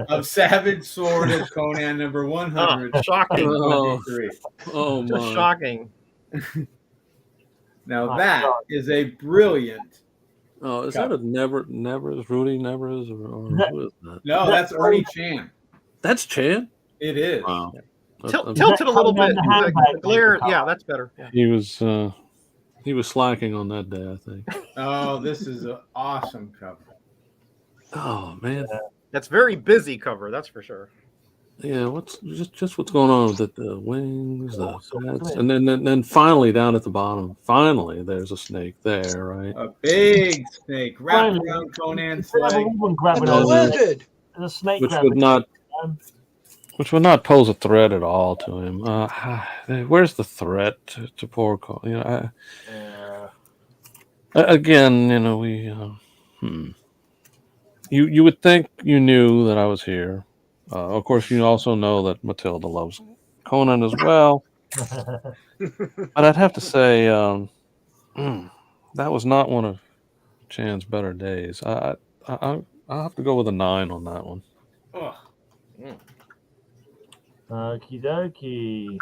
of Savage Sword of Conan number 100. Shocking. Oh my. Just shocking. Now My that God. is a brilliant. Oh, is cover. that a Nevers, Rudy Nevers, or who is that? No, that's Ernie Chan. That's Chan. It is. Wow. Tilt it a little bit. The glare. Yeah, that's better. Yeah. He was slacking on that day, I think. Oh, this is an awesome cover. Oh man. That's very busy cover. That's for sure. Yeah, what's what's going on with the wings, the Awesome, hats, isn't and then finally down at the bottom, finally there's a snake there, right? A big snake wrapped Finally. around Conan's Instead of a leg. woman grabbing And a the lizard. There's a snake Which grabbing would not um, pose a threat at all to him. Where's the threat to poor Cole? You know, again, you know, you would think you knew that I was here. Of course, you also know that Matilda loves Conan as well. But I'd have to say that was not one of Chan's better days. I'll have to go with a 9 on that one. Ugh. Okie dokie.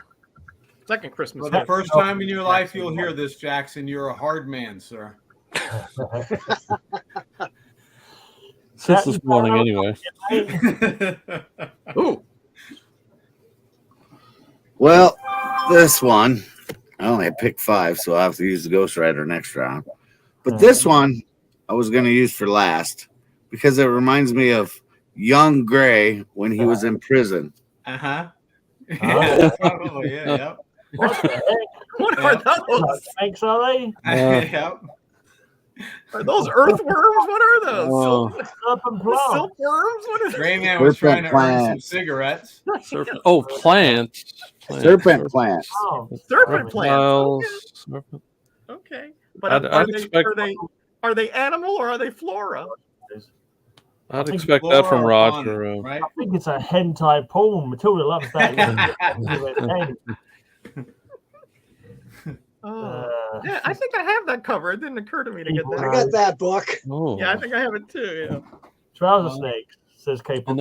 Second Christmas. For the first time in your life, you'll hear this, Jackson. You're a hard man, sir. Since this morning, anyway. Ooh. Well, this one, I only picked 5, so I'll have to use the Ghost Rider next round. But this one, I was going to use for last because it reminds me of young Gray when he was in prison. Uh-huh. Oh. Oh, yeah, yep. What the heck? What are those? Snakes, are they? Yep. Are those earthworms? What are those? Serpent plant. Silkworms? What is Gray Man was trying to earn some plants. cigarettes. Plants. Serpent plant. Oh, Serpent plants. Serpent. Okay. But I'd are they animal or are they flora? I'd think expect that from Flora Roger. Fauna, right? I think it's a hentai porn. Matilda loves that. Yeah, I think I have that cover. It didn't occur to me to get I that. got that book. Oh. Yeah, I think I have it too. Yeah. Trouser snakes, says K-pop.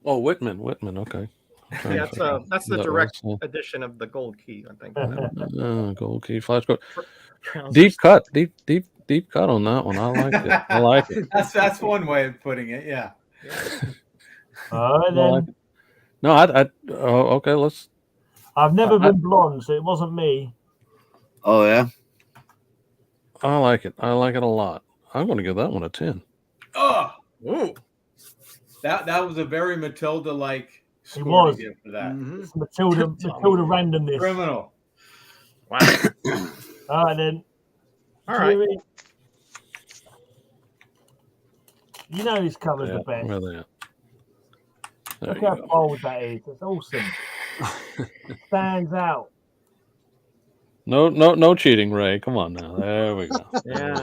Whitman. Okay. Yeah, that's the direct edition of the Gold Key, I think. Gold key flash code. Deep cut on that one. I like it. That's one way of putting it. Yeah. Then Okay. Let's. I've never been blonde, so it wasn't me. Oh, yeah? I like it. I like it a lot. I'm going to give that one a 10. Oh, Ooh. that was a very Matilda-like It score was. to give for that. It's Matilda randomness. Criminal. Wow. All right, then. All right. Jimmy, you know this cover's the best. Where are they at? There Look you how go. bold that is. It's awesome. Stands out. No cheating, Ray. Come on now. There we go. Yeah.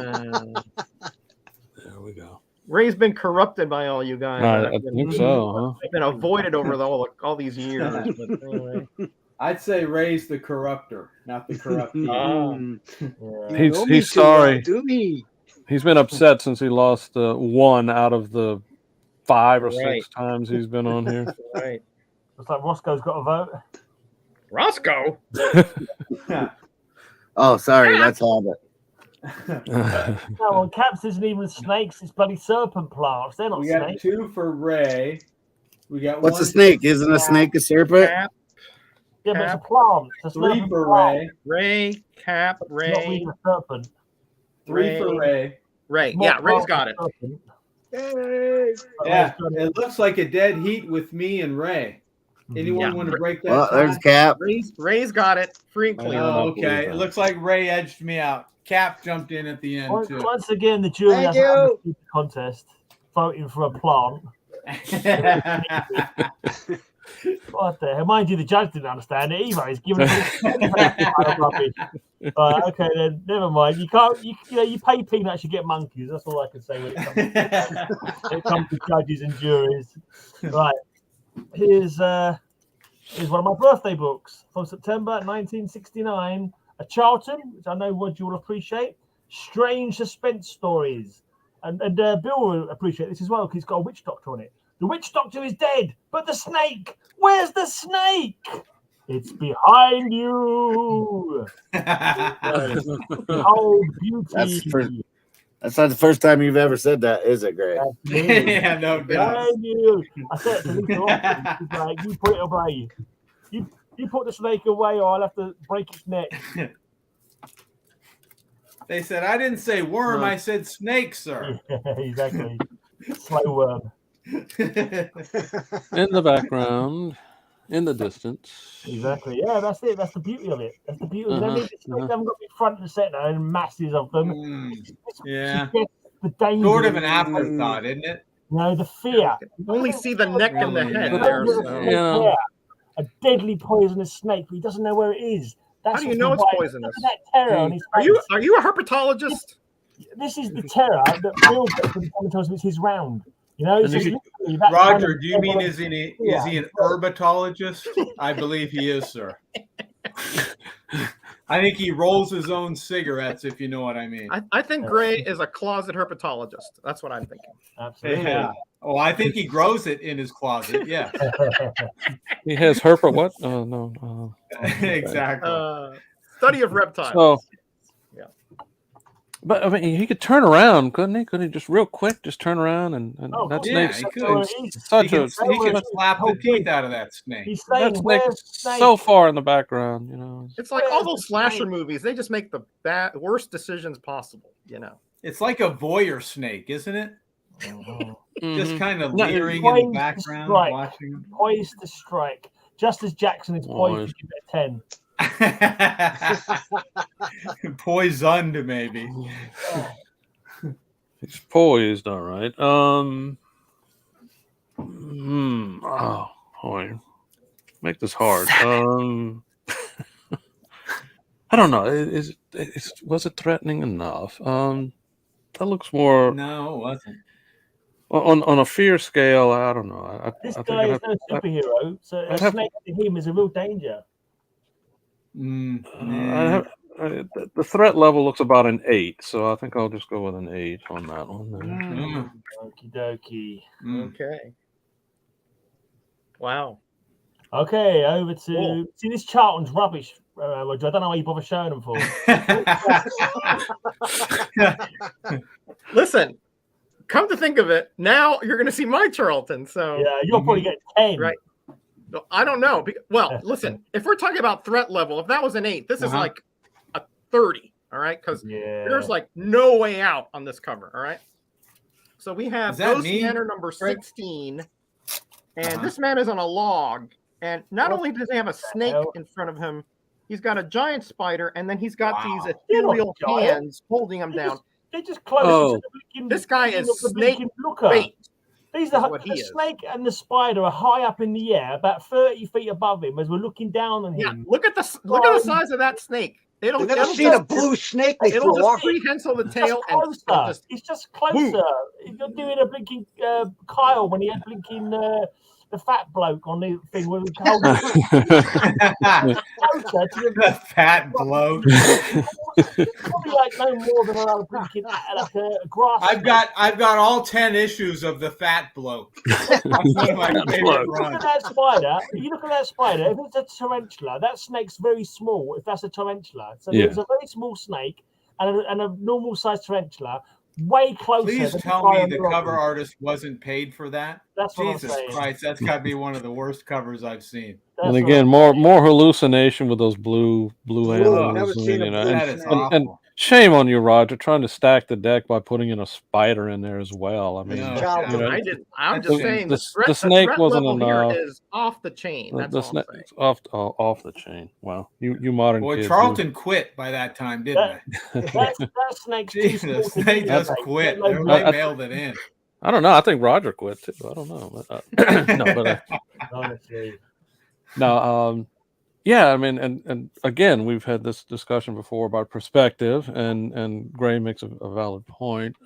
There we go. Ray's been corrupted by all you guys. I think so, huh? I've been avoided over all these years. But anyway. I'd say Ray's the corruptor, not the corruptee. Yeah. He's sorry. Do me. He's been upset since he lost 1 out of the 5 or 6 Right. times he's been on here. Right. Looks like Roscoe's got a vote. Roscoe. Oh, sorry. That's all. No, on Caps isn't even snakes, it's bloody serpent plants. They're not We got snakes. 2 for Ray. We got What's one a snake? Isn't a snake a serpent? Cap, Yeah, but it's a plant. It's a 3 serpent for plant. Ray. Ray, Cap, It's not Ray, really a serpent. 3 for Ray. Ray. More Yeah, Ray's plant got it. than serpent. Hey. But Yeah, Ray's got it. it looks like a dead heat with me and Ray. Anyone Yeah. want to break that? Well, there's tie? Cap. Ray's got it. Free and clear. Oh, okay. It looks like Ray edged me out. Cap jumped in at the end too. Once again, the jury Thank has a you. stupid contest voting for a plant. What the hell? Mind you, the judge didn't understand it either. He's giving it rubbish. Okay, then never mind. You can't. You pay peanuts, you get monkeys. That's all I can say when it comes to judges and juries. Right. Here's one of my birthday books from September 1969. A Charlton, which I know Roger will appreciate. Strange suspense stories, and Bill will appreciate this as well because it's got a witch doctor on it. The witch doctor is dead, but the snake. Where's the snake? It's behind you. Behold beauty. That's not the first time you've ever said that, is it, Gray? Yeah, no doubt. Behind you. I said it to Lisa often. She's like, you put it away. You put the snake away, or I'll have to break its neck. They said, I didn't say worm, No. I said snake, sir. Exactly. Slow worm. In the background, in the distance. Exactly. Yeah, that's it. That's the beauty of it. That's the beauty of it. Uh-huh, They haven't got to be front and center and masses of them. Yeah. The danger. Sort of an afterthought, isn't it? You know, the fear. You can only see the neck and the head Yeah. there. So. Yeah. A deadly poisonous snake, but he doesn't know where it is. That's How do you what's know it's right. poisonous? Look at that terror on his Are face. you a herpetologist? This is the terror that Bill gets when he tells me it's his round. You know, it's And just literally that Roger, kind of do you mean level is of he fear. an herpetologist? I believe he is, sir. I think he rolls his own cigarettes, if you know what I mean. I think Gray is a closet herpetologist. That's what I'm thinking. Absolutely. Yeah. Oh, I think he grows it in his closet. Yeah. He has herpet what? Oh, no. Exactly. Study of reptiles. So, Yeah. but I mean, he could turn around, couldn't he? Couldn't he just real quick just turn around and Oh, that yeah, snake's he could. such He can a slap the teeth out of that snake. He's that saying, snake where's is Snake? so far in the background, you know. It's like all those slasher movies. They just make the worst decisions possible. You know. It's like a voyeur snake, isn't it? Just kind of No, leering in poised the to background, strike. watching him. Poised to strike. Just as Jackson is poised to give it a 10. Poisoned, maybe. He's poised, all right. Oh boy, make this hard. I don't know. Was it threatening enough? That looks more No, it wasn't. on a fear scale. I don't know. This I think guy I'd is no superhero, so a I'd have- snake to him is a real danger. the threat level looks about an 8, so I think I'll just go with an 8 on that one. Okie dokie. Okay. Wow. Okay, over to Cool. see this Charlton's rubbish, Roger. I don't know why you bother showing them for. Listen, come to think of it, now you're going to see my Charlton. So Yeah, you'll probably get 10. Right. No, I don't know. Well, listen, if we're talking about threat level, if that was an 8, this is like a 30. All right, because there's like no way out on this cover. All right. So we have Ghost Manor number 16, and this man is on a log. And not only does he have a snake in front of him, he's got a giant spider, and then he's got these ethereal hands holding him down. They're just close to the blinking, this guy is the snake blinking looker. bait. These are the snake and the spider are high up in the air, about 30 feet above him, as we're looking down on him. Yeah, look at the size of that snake. You've never seen a blue snake before. It'll just prehensile the tail and just it's just closer. You're doing a blinking Kyle when he had blinking the fat bloke on the thing where we told him. The fat bloke. Probably like no more than another blinking like a grass. I've got all 10 issues of the fat bloke. That's one of my favorite Look runs. at that spider. If you look at that spider, if it's a tarantula, that snake's very small. If that's a tarantula, so there's a very small snake and a normal sized tarantula. Way closer. Please tell me the cover artist wasn't paid for that. That's what Jesus I'm saying. Christ, that's got to be one of the worst covers I've seen. And again, more hallucination with those blue animals. never seen a blue That is and shame on you, Roger, trying to stack the deck by putting in a spider in there as well. I mean, No, you know, I'm just saying the the snake threat wasn't level here enough. is off the chain. That's The all I'm saying. snake's off the chain. Wow, you modern Boy, kids. Charlton quit by that time, didn't that snake's too small Jesus, to they do just that. quit. Get They low mailed it in. I don't know. I think Roger quit too. I don't know. No, but honestly. no. Yeah, I mean, and again, we've had this discussion before about perspective, and Gray makes a valid point.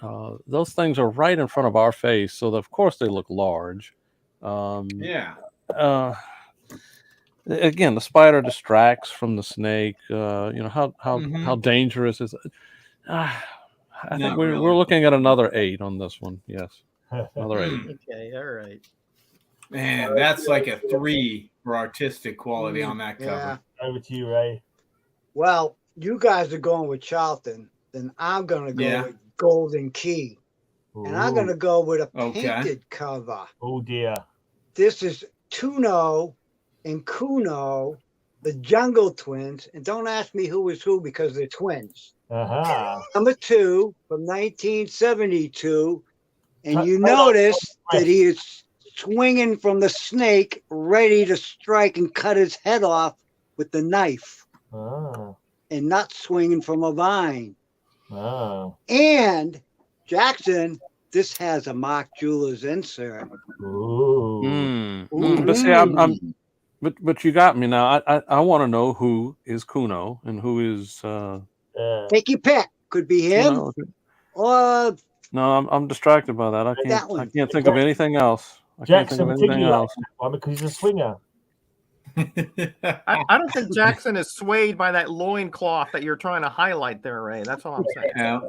Those things are right in front of our face, so of course they look large. Yeah. Again, the spider distracts from the snake. You know how dangerous is it? I think we're looking at another 8 on this one. Yes, another 8. Okay, all right. Man, that's like a 3 for artistic quality on that cover. Yeah. Over to you, Ray. Well, you guys are going with Charlton, then I'm gonna go with Golden Key. And I'm going to go with a painted cover. Oh, dear. This is Tuno and Kuno, the Jungle Twins. And don't ask me who is who because they're twins. Uh-huh. Number 2 from 1972. And you notice that he is swinging from the snake, ready to strike and cut his head off with the knife. Oh. And not swinging from a vine. Oh. And Jackson, this has a Mark Jewelers insert. Ooh. But see, but you got me now. I want to know who is Kuno and who is. Take your pick. Could be him, Kuno. or No, I'm distracted by that. I can't think of anything else. Jackson, particularly because he's a swinger. I don't think Jackson is swayed by that loincloth that you're trying to highlight there, Ray. That's all I'm saying. Yeah.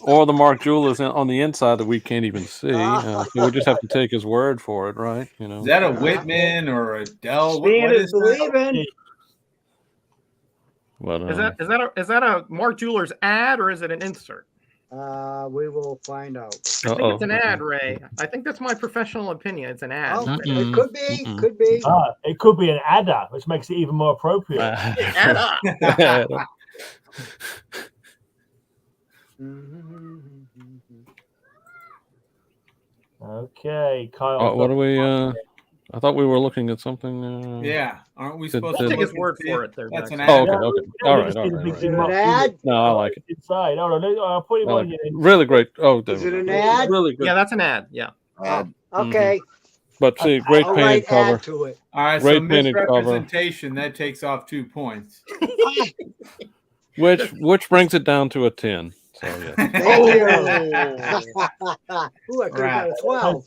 Or the Mark Jewelers on the inside that we can't even see. So we just have to take his word for it, right? You know. Is that a Whitman or a Dell? Seeing What is is that? believing. But, Is that a Mark Jewelers ad or is it an insert? We will find out. I think it's an ad, Ray. I think that's my professional opinion. It's an ad. Oh, it could be. Could be. It could be an adder, which makes it even more appropriate. Ad. Okay, Kyle. what are we? I thought we were looking at something. Yeah, aren't we Did- supposed I'll to take his look word and see for it? it there, That's an Jackson. ad. Oh, okay. All right. Is it an ad? No, I like it. Inside. Hold on. I'll put it on you. Really great. Oh, Is it an ad? Really good. Yeah, that's an ad. Yeah. Okay. But see, great I'll painted write cover. add to it. All right, Great so painted cover. misrepresentation, that takes off 2 points. Which brings it down to a 10. So yeah. Thank you. Ooh, I could have got a 12.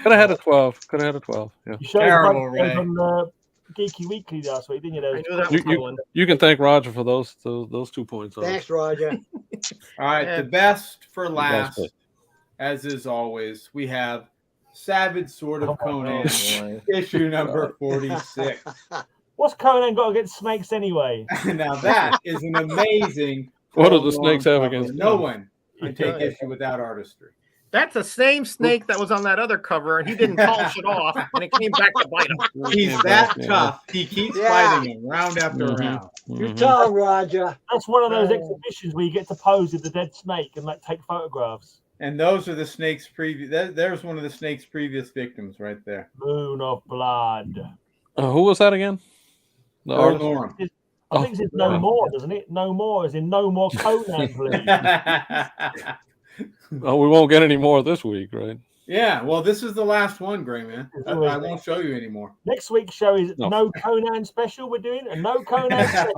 Could have had a 12. Could have had a 12. Yeah. You showed Terrible, us Ray. on Geeky Weekly last week, didn't you? I Those? knew that was coming. You can thank Roger for those 2 points. Thanks, Roger. All right, the best for last, pick. as is always, we have Savage Sword of Conan, boy. issue number 46. What's Conan got against snakes anyway? Now that is an amazing. What do the full-blown snakes have cover. against No them? one can take issue without artistry. That's the same snake that was on that other cover, and he didn't polish it off, and it came back to bite him. He's that tough. He keeps fighting him round after Mhm. round. You tell him, Roger. That's one of those exhibitions where you get to pose with the dead snake and like take photographs. And those are the snake's previous. There's one of the snake's previous victims right there. Moon of Blood. Who was that again? The Lord artist? Norm. I think it's No More, doesn't it? No More, as in No More Conan, please. Oh, we won't get any more this week, right? Yeah, well, this is the last one, Gray Man. I won't show you anymore. Next week's show is no Conan special. We're doing a no Conan special.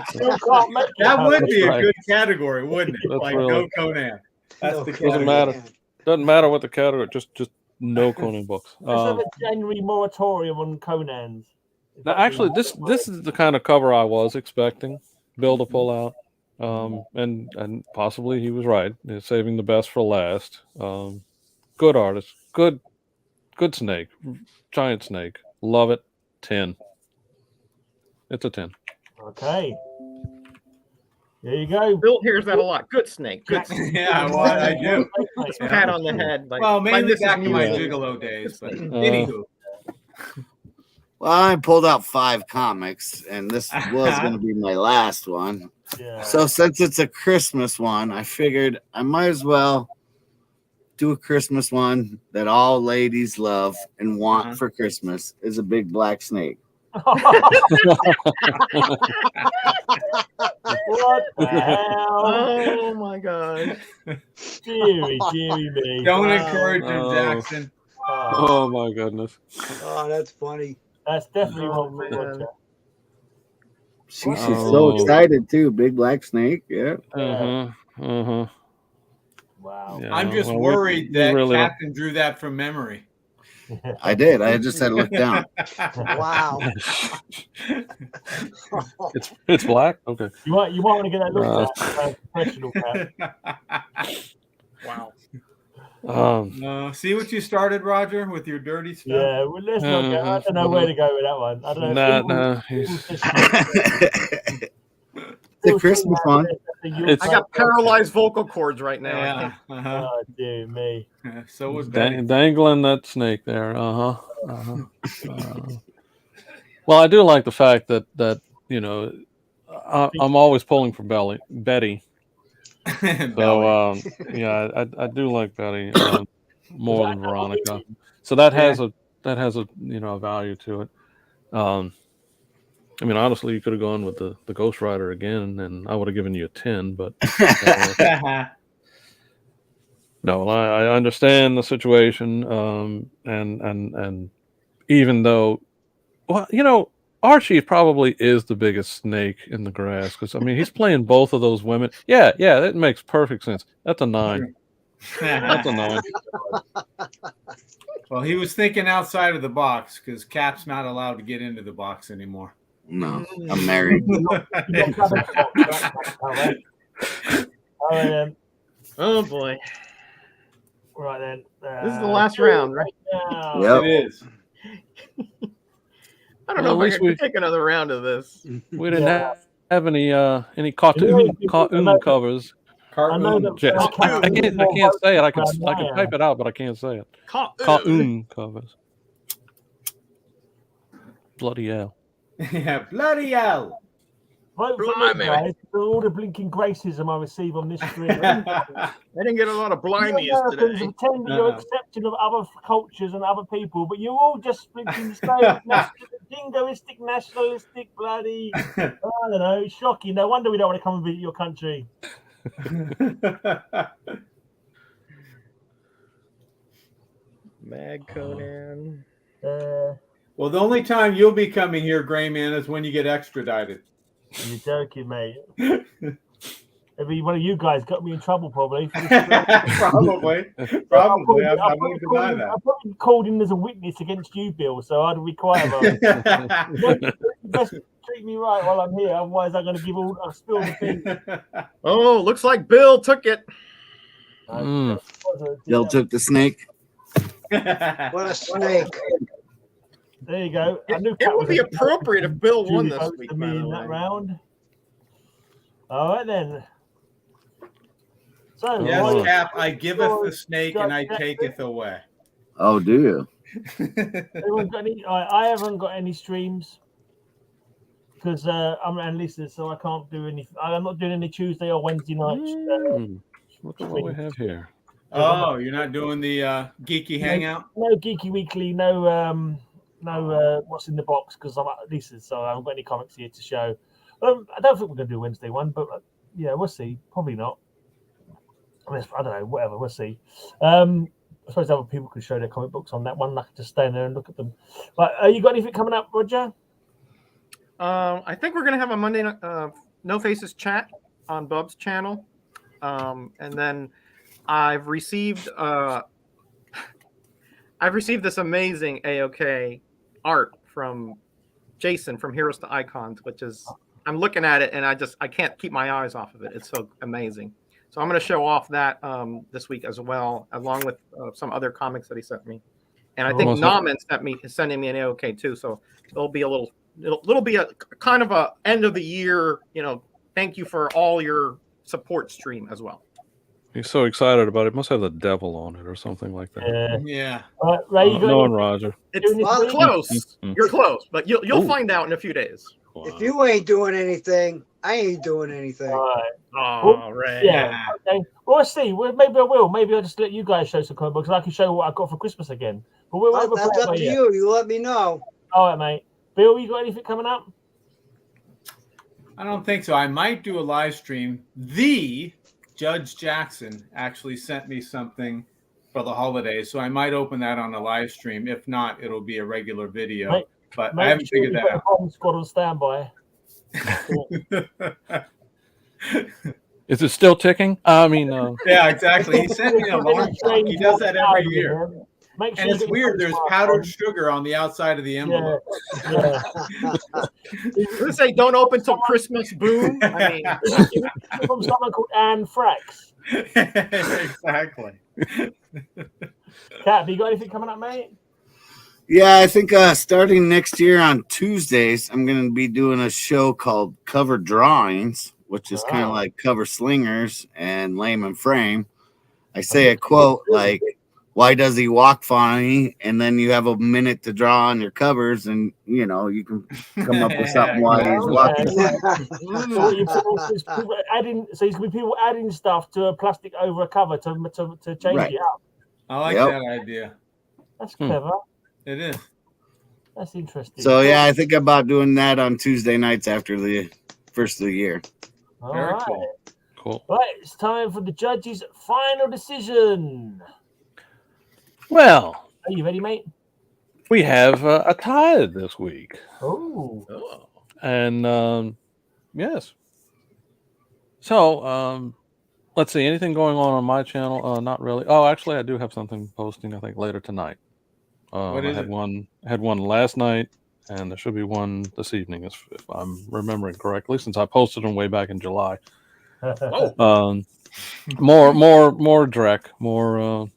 Still can't make it That would be a right. good category, wouldn't it? That's Like really- no Conan. That's the Doesn't category. matter. Doesn't matter what the category. Just no Conan books. Let's have a January moratorium on Conans. Now, actually, this is the kind of cover I was expecting Bill to pull out, and possibly he was right. He's saving the best for last. Good artist, good snake, giant snake. Love it. 10. It's a 10. Okay. There you go. Bill hears that a lot. Good snake. Good snake. Yeah, well, I do. Pat on the head. Like, Well, mainly Mrs. back in my Music. Gigolo days, but anywho. Well, I pulled out 5 comics, and this was going to be my last one. Yeah. So since it's a Christmas one, I figured I might as well do a Christmas one that all ladies love and want for Christmas is a big black snake. What the hell? Oh my God. Deary me. Don't encourage him, Jackson. Oh my goodness. Oh, that's funny. That's definitely what we man. want. She's so excited too. Big black snake. Yeah. Wow. Yeah, I'm just well, worried we that really don't- Captain drew that from memory. I did. I just had to look down. Wow. It's black. Okay. You might want to get that look at professional Cap. Wow. See what you started, Roger, with your dirty stuff. Yeah, well, let's not go. I don't know where to go with that one. I don't know. Nah. The Christmas one. It's- I got paralyzed vocal cords right now. I Yeah. can't- Oh, dear me. So was Betty. Dangling that snake there. Well, I do like the fact that you know, I'm always pulling for Betty. So yeah, I do like Betty more than Veronica. So that has a you know, a value to it. I mean, honestly, you could have gone with the Ghost Rider again, and I would have given you a 10. But no, I understand the situation, and even though, well, you know, Archie probably is the biggest snake in the grass because I mean he's playing both of those women. Yeah, that makes perfect sense. That's a 9. That's a 9. Well, he was thinking outside of the box because Cap's not allowed to get into the box anymore. No, I'm married. Oh boy. Right then. This is the last round, right? Yep. It is. I don't Well, know at if I least can we- take another round of this. We didn't have any cartoon covers. I know Cartoon. that I can't say it. I can type it out, but I can't say it. Cartoon covers. Bloody hell. Yeah, bloody hell. Vote for me, Blimey. guys, for all the blinking gracism I receive on this stream. I didn't get a lot of blimies Americans today. pretend that you're accepting of other cultures and other people, but you're all just blinking so jingoistic, nationalistic, bloody. I don't know, it's shocking. No wonder we don't want to come and visit your country. Mad Conan. Well, the only time you'll be coming here, Gray Man, is when you get extradited. You're joking, mate. Maybe one of you guys got me in trouble, probably. Probably. I won't deny that. I probably called in as a witness against you, Bill, so I'd be quiet about it. Best treat me right while I'm here, otherwise I'm going to I'll spill the thing. Oh, looks like Bill took it. Bill took the snake. What a snake. There you go. I knew It Cat would was be a- appropriate if Bill won Julie this votes week. for by me the in way. that round. All right then. So Yes, Roy- Cap, I giveth the snake and I taketh away. Oh, do you? Anyone got any? I haven't got any streams because I'm an listener, so I can't do any. I'm not doing any Tuesday or Wednesday nights. Look at what we have here. Oh, you're not doing the geeky hangout? No Geeky Weekly, no what's in the box because I'm at listeners, so I haven't got any comics here to show. I don't think we're going to do a Wednesday one, but yeah, we'll see. Probably not. I don't know. Whatever, we'll see. I suppose other people could show their comic books on that one. I could just stand there and look at them. But you got anything coming up, Roger? I think we're gonna have a Monday No Faces chat on Bub's channel, and then I've received this amazing AOK art from Jason from Heroes to Icons, which is I'm looking at it and I can't keep my eyes off of it. It's so amazing. So I'm going to show off that this week as well, along with some other comics that he sent me. And I think Naman is sending me an AOK too. So it'll be it'll be a kind of a end of the year, thank you for all your support stream as well. He's so excited about it. Must have the devil on it or something like that. Yeah. Ray, you got No, Roger. It's close. You're close, but you'll find out in a few days. Wow. If you ain't doing anything, I ain't doing anything. All right. Oh, right. Yeah. Okay. Well, let's see. Well, maybe I will. Maybe I'll just let you guys show some comic books, and I can show what I got for Christmas again. But we'll Well, that's up to you. You let me know. All right, mate. Bill, you got anything coming up? I don't think so. I might do a live stream. The Judge Jackson actually sent me something for the holidays, so I might open that on a live stream. If not, it'll be a regular video. But I haven't figured that out. Bomb squad on standby. Is it still ticking? I mean, yeah, exactly. He sent me an alarm clock. He does that every year. Make sure And it's weird. There's powdered sugar on the outside of the envelope. Yeah. Let's say don't open till Christmas. Boom. I mean, from someone called Anne Frax. Exactly. Cap, you got anything coming up, mate? Yeah, I think starting next year on Tuesdays, I'm going to be doing a show called Cover Drawings, which is kind of like Cover Slingers and Lame and Frame. I say a quote like, "Why does he walk funny?" And then you have a minute to draw on your covers, and you know you can come up with something while he's walking. So he's gonna be people adding stuff to a plastic over a cover to change it up. I like that idea. That's clever. It is. That's interesting. So yeah, I think about doing that on Tuesday nights after the first of the year. All Very right. cool. Right, it's time for the judges' final decision. Well, are you ready, mate? We have a tie this week. Oh. And yes. So let's see. Anything going on my channel? Not really. Oh, actually, I do have something posting. I think later tonight. What is I had one last night, and there should be one this evening, if I'm remembering correctly, since I posted them way back in July. More Drek, more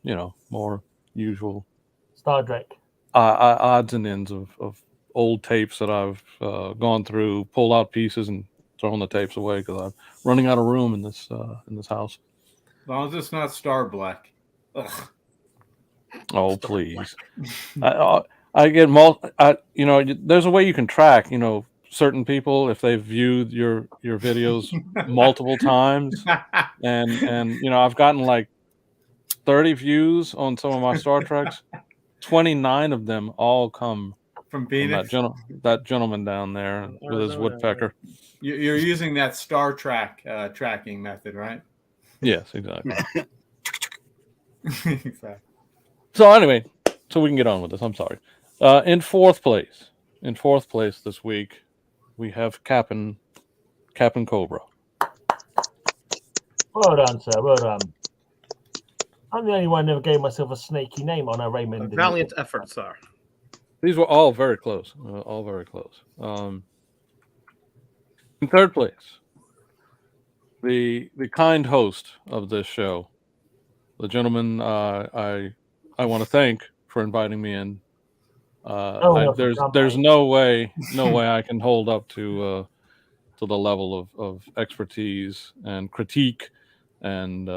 more usual Star Trek odds and ends of old tapes that I've gone through, pulled out pieces and thrown the tapes away because I'm running out of room in this house. As long as it's not Star Black. Ugh. Oh, please. I get there's a way you can track, certain people if they've viewed your videos multiple times. And I've gotten like 30 views on some of my Star Treks. 29 of them all come from Phoenix. That gentleman down there with his woodpecker. You're using that Star Trek tracking method, right? Yes, exactly. Exactly. So anyway, so we can get on with this. I'm sorry. In fourth place this week, we have CapN Cobra. Well done, sir. Well done. I'm the only one who never gave myself a snaky name on our Raymond. Valiant effort, sir. These were all very close. In third place, the kind host of this show, the gentleman I want to thank for inviting me in. There's no way I can hold up to the level of expertise and critique and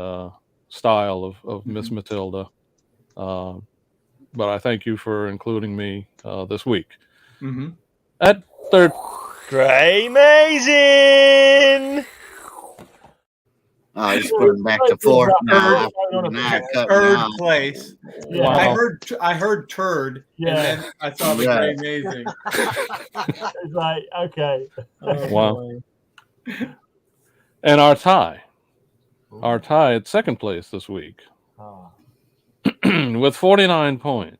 style of Miss Matilda. But I thank you for including me this week. Mm-hmm. At third, Grey-mazin. I just put him back to fourth. Third place. Yeah. I heard turd, and then I saw the Grey-mazin. It's like, okay. Wow. And our tie at second place this week with 49 points.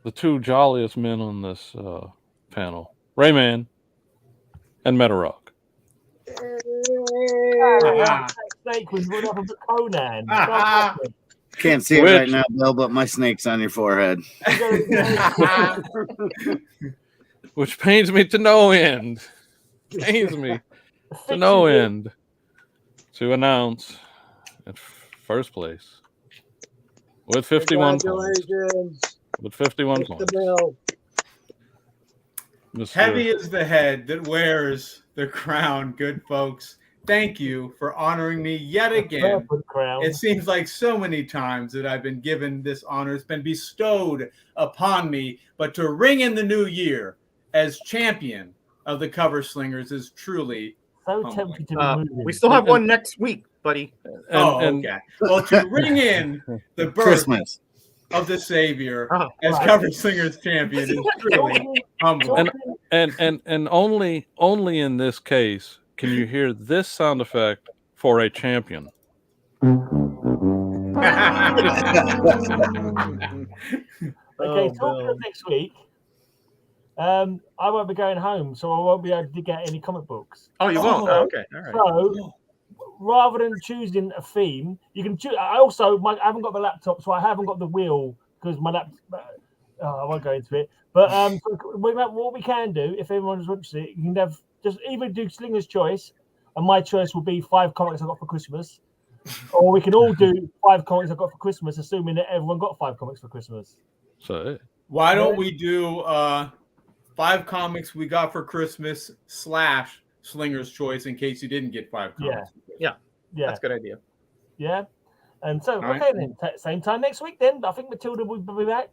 The two jolliest men on this panel, Rayman and Metarog. Snake was run up a Conan. Can't see it right now, Bill, but my snake's on your forehead. Which pains me to no end. Pains me to no end to announce at first place with 51 points. With 51 points. Heavy is the head that wears the crown, good folks. Thank you for honoring me yet again. It seems like so many times that I've been given this honor. It's been bestowed upon me. But to ring in the new year as champion of the Cover Slingers is truly so tempting to be we still have one next week, buddy. Okay. Well, to ring in the birth Christmas of the Savior as Cover Slingers champion is truly humbling. And only in this case can you hear this sound effect for a champion. Okay, talking of next week, I won't be going home, so I won't be able to get any comic books. Oh, you won't? Oh, okay, all right. So, rather than choosing a theme, you can choose. I haven't got the laptop, so I haven't got the wheel because my laptop. I won't go into it. But what we can do, if everyone wants it, you can have just either do Slinger's choice, and my choice will be 5 comics I got for Christmas, Or we can all do 5 comics I got for Christmas, assuming that everyone got 5 comics for Christmas. So Why don't we do 5 comics we got for Christmas / Slinger's Choice in case you didn't get 5 comics? Yeah. That's a good idea. Yeah. And so, All okay, then, same time next week then. I think Matilda will be back.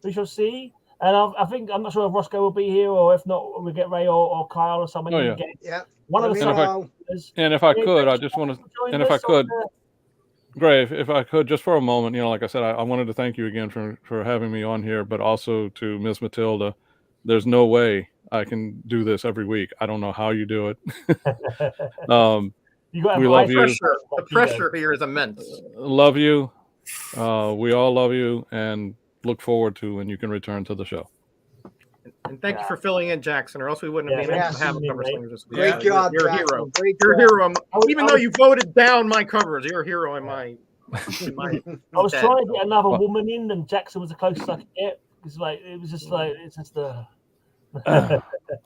We shall see. And I think, I'm not sure if Roscoe will be here, or if not, we'll get Ray or Kyle or somebody. Oh, yeah. Yeah. One of the and if I could, I just want to, and if I could, Gray, if I could, just for a moment, like I said, I wanted to thank you again for having me on here, but also to Miss Matilda. There's no way I can do this every week. I don't know how you do it. We love you. The pressure here is immense. Love you. We all love you, and look forward to when you can return to the show. And thank you for filling in, Jackson, or else we wouldn't have been able to have a cover Slingers this week. Great job, you're a Jackson. hero. Great You're a job. hero. Even though you voted down my covers, you're a hero in my. I was trying to get another woman in, and Jackson was the closest I could get. It's just the.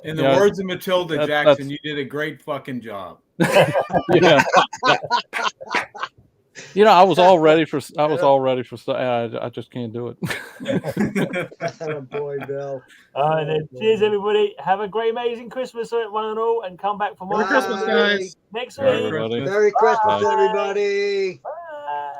In the words of Matilda Jackson, you did a great fucking job. Yeah. I was all ready for. I just can't do it. Oh, boy, Bill. All right, then. Cheers, everybody. Have a great, amazing Christmas, one and all, and come back for more. Merry Christmas, guys. Next Merry week. Christmas. Merry Christmas, Bye. everybody. Bye.